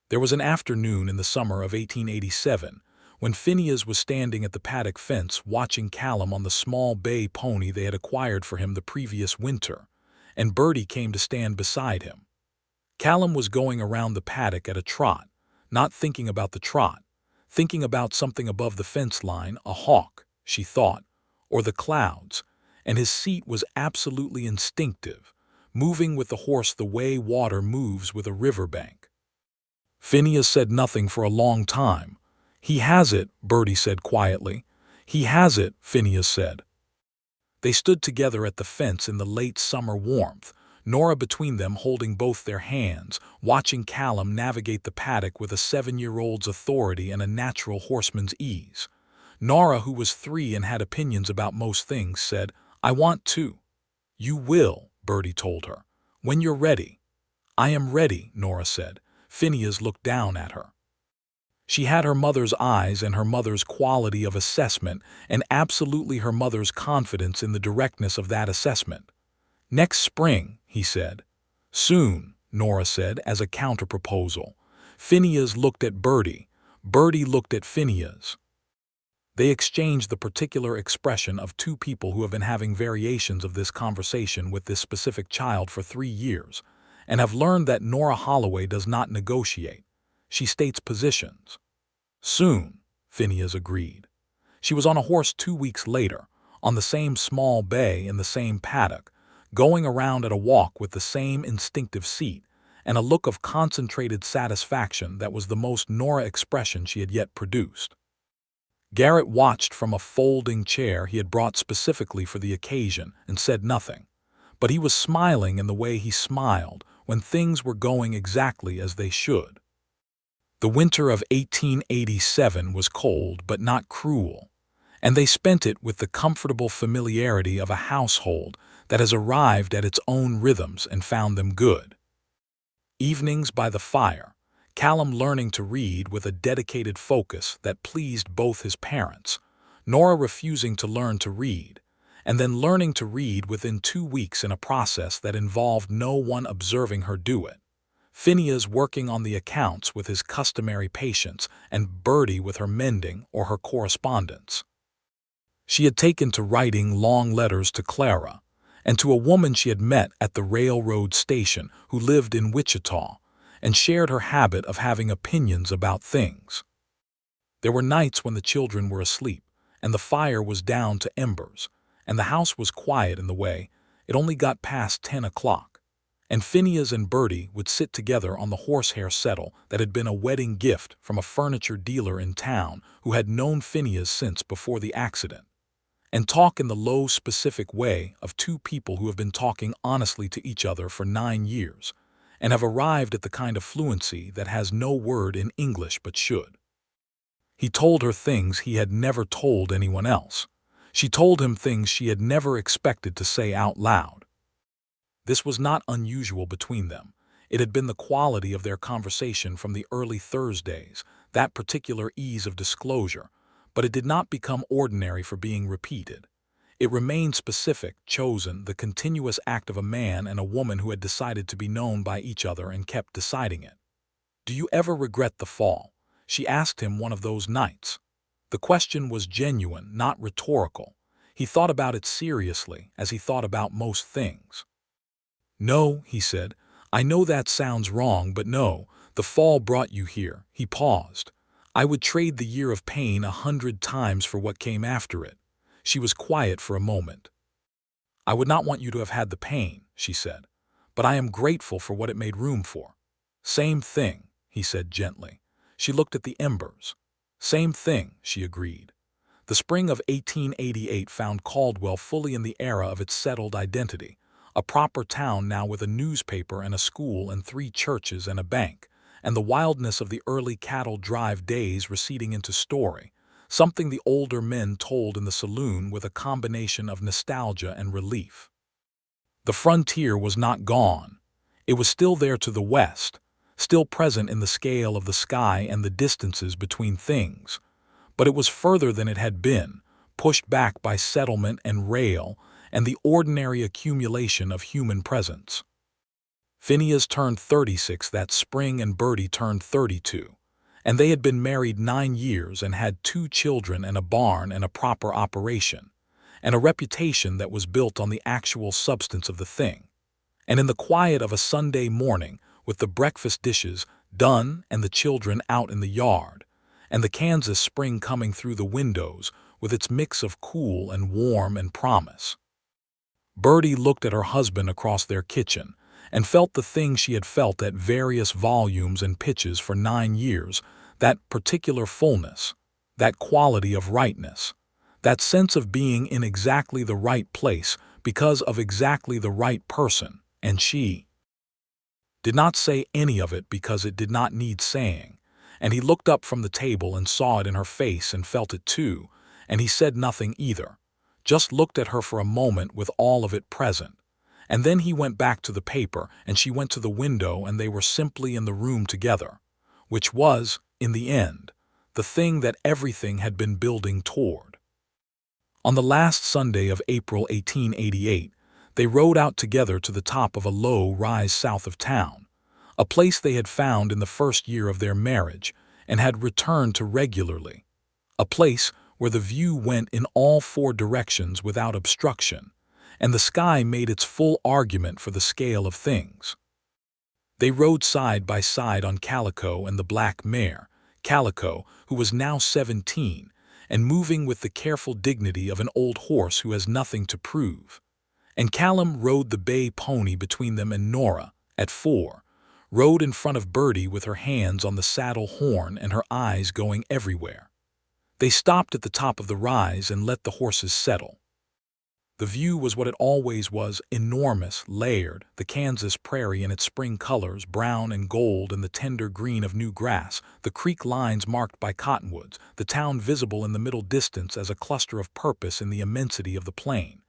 There was an afternoon in the summer of 1887 when Phineas was standing at the paddock fence watching Callum on the small bay pony they had acquired for him the previous winter, and Birdie came to stand beside him. Callum was going around the paddock at a trot, not thinking about the trot, thinking about something above the fence line, a hawk, she thought, or the clouds, and his seat was absolutely instinctive, moving with the horse the way water moves with a riverbank. Phineas said nothing for a long time. "He has it," Birdie said quietly. "He has it," Phineas said. They stood together at the fence in the late summer warmth, Nora between them holding both their hands, watching Callum navigate the paddock with a 7-year-old's authority and a natural horseman's ease. Nora, who was 3 and had opinions about most things, said, "I want to." "You will," Birdie told her, "when you're ready." "I am ready," Nora said. Phineas looked down at her. She had her mother's eyes and her mother's quality of assessment and absolutely her mother's confidence in the directness of that assessment. "Next spring," he said. "Soon," Nora said as a counter-proposal. Phineas looked at Birdie. Birdie looked at Phineas. They exchanged the particular expression of 2 people who have been having variations of this conversation with this specific child for 3 years, and have learned that Nora Holloway does not negotiate. She states positions. "Soon," Phineas agreed. She was on a horse 2 weeks later, on the same small bay in the same paddock, going around at a walk with the same instinctive seat, and a look of concentrated satisfaction that was the most Nora expression she had yet produced. Garrett watched from a folding chair he had brought specifically for the occasion and said nothing, but he was smiling in the way he smiled when things were going exactly as they should. The winter of 1887 was cold but not cruel, and they spent it with the comfortable familiarity of a household that has arrived at its own rhythms and found them good. Evenings by the fire, Callum learning to read with a dedicated focus that pleased both his parents, Nora refusing to learn to read, and then learning to read within 2 weeks in a process that involved no one observing her do it. Phineas working on the accounts with his customary patience, and Birdie with her mending or her correspondence. She had taken to writing long letters to Clara, and to a woman she had met at the railroad station who lived in Wichita, and shared her habit of having opinions about things. There were nights when the children were asleep, and the fire was down to embers, and the house was quiet in the way it only got past 10 o'clock, and Phineas and Birdie would sit together on the horsehair settle that had been a wedding gift from a furniture dealer in town who had known Phineas since before the accident, and talk in the low, specific way of 2 people who have been talking honestly to each other for 9 years, and have arrived at the kind of fluency that has no word in English but should. He told her things he had never told anyone else. She told him things she had never expected to say out loud. This was not unusual between them. It had been the quality of their conversation from the early Thursdays that particular ease of disclosure, but it did not become ordinary for being repeated. It remained specific, chosen, the continuous act of a man and a woman who had decided to be known by each other and kept deciding it. "Do you ever regret the fall?" she asked him one of those nights. The question was genuine, not rhetorical. He thought about it seriously, as he thought about most things. "No," he said. "I know that sounds wrong, but no, the fall brought you here." He paused. "I would trade the year of pain 100 times for what came after it." She was quiet for a moment. "I would not want you to have had the pain," she said, "but I am grateful for what it made room for." "Same thing," he said gently. She looked at the embers. "Same thing," she agreed. The spring of 1888 found Caldwell fully in the era of its settled identity, a proper town now with a newspaper and a school and 3 churches and a bank, and the wildness of the early cattle drive days receding into story, something the older men told in the saloon with a combination of nostalgia and relief. The frontier was not gone. It was still there to the west, still present in the scale of the sky and the distances between things, but it was further than it had been, pushed back by settlement and rail and the ordinary accumulation of human presence. Phineas turned 36 that spring and Birdie turned 32, and they had been married 9 years and had 2 children and a barn and a proper operation, and a reputation that was built on the actual substance of the thing. And in the quiet of a Sunday morning, with the breakfast dishes done and the children out in the yard, and the Kansas spring coming through the windows with its mix of cool and warm and promise, Birdie looked at her husband across their kitchen and felt the thing she had felt at various volumes and pitches for 9 years, that particular fullness, that quality of rightness, that sense of being in exactly the right place because of exactly the right person, and she did not say any of it because it did not need saying, and he looked up from the table and saw it in her face and felt it too, and he said nothing either, just looked at her for a moment with all of it present, and then he went back to the paper and she went to the window and they were simply in the room together, which was, in the end, the thing that everything had been building toward. On the last Sunday of April 1888, they rode out together to the top of a low rise south of town, a place they had found in the first year of their marriage and had returned to regularly, a place where the view went in all 4 directions without obstruction, and the sky made its full argument for the scale of things. They rode side by side on Calico and the black mare, Calico, who was now 17, and moving with the careful dignity of an old horse who has nothing to prove, and Callum rode the bay pony between them, and Nora, at 4, rode in front of Birdie with her hands on the saddle horn and her eyes going everywhere. They stopped at the top of the rise and let the horses settle. The view was what it always was, enormous, layered, the Kansas prairie in its spring colors, brown and gold and the tender green of new grass, the creek lines marked by cottonwoods, the town visible in the middle distance as a cluster of purpose in the immensity of the plain.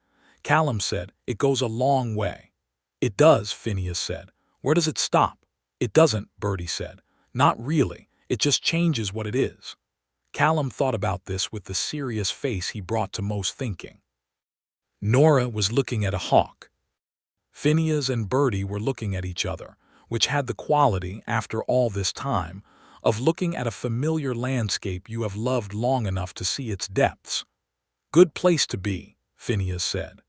Callum said, "It goes a long way." "It does," Phineas said. "Where does it stop?" "It doesn't," Birdie said. "Not really. It just changes what it is." Callum thought about this with the serious face he brought to most thinking. Nora was looking at a hawk. Phineas and Birdie were looking at each other, which had the quality, after all this time, of looking at a familiar landscape you have loved long enough to see its depths. "Good place to be," Phineas said.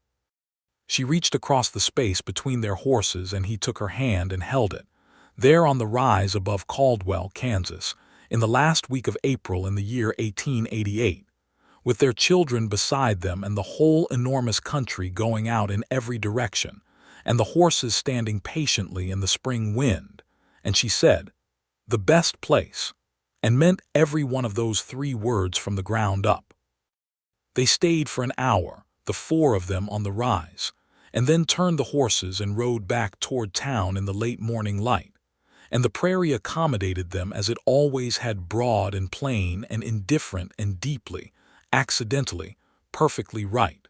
She reached across the space between their horses and he took her hand and held it, there on the rise above Caldwell, Kansas, in the last week of April in the year 1888. With their children beside them and the whole enormous country going out in every direction, and the horses standing patiently in the spring wind, and she said, "The best place," and meant every one of those 3 words from the ground up. They stayed for an hour, the 4 of them on the rise, and then turned the horses and rode back toward town in the late morning light, and the prairie accommodated them as it always had, broad and plain and indifferent and deeply, accidentally, perfectly right.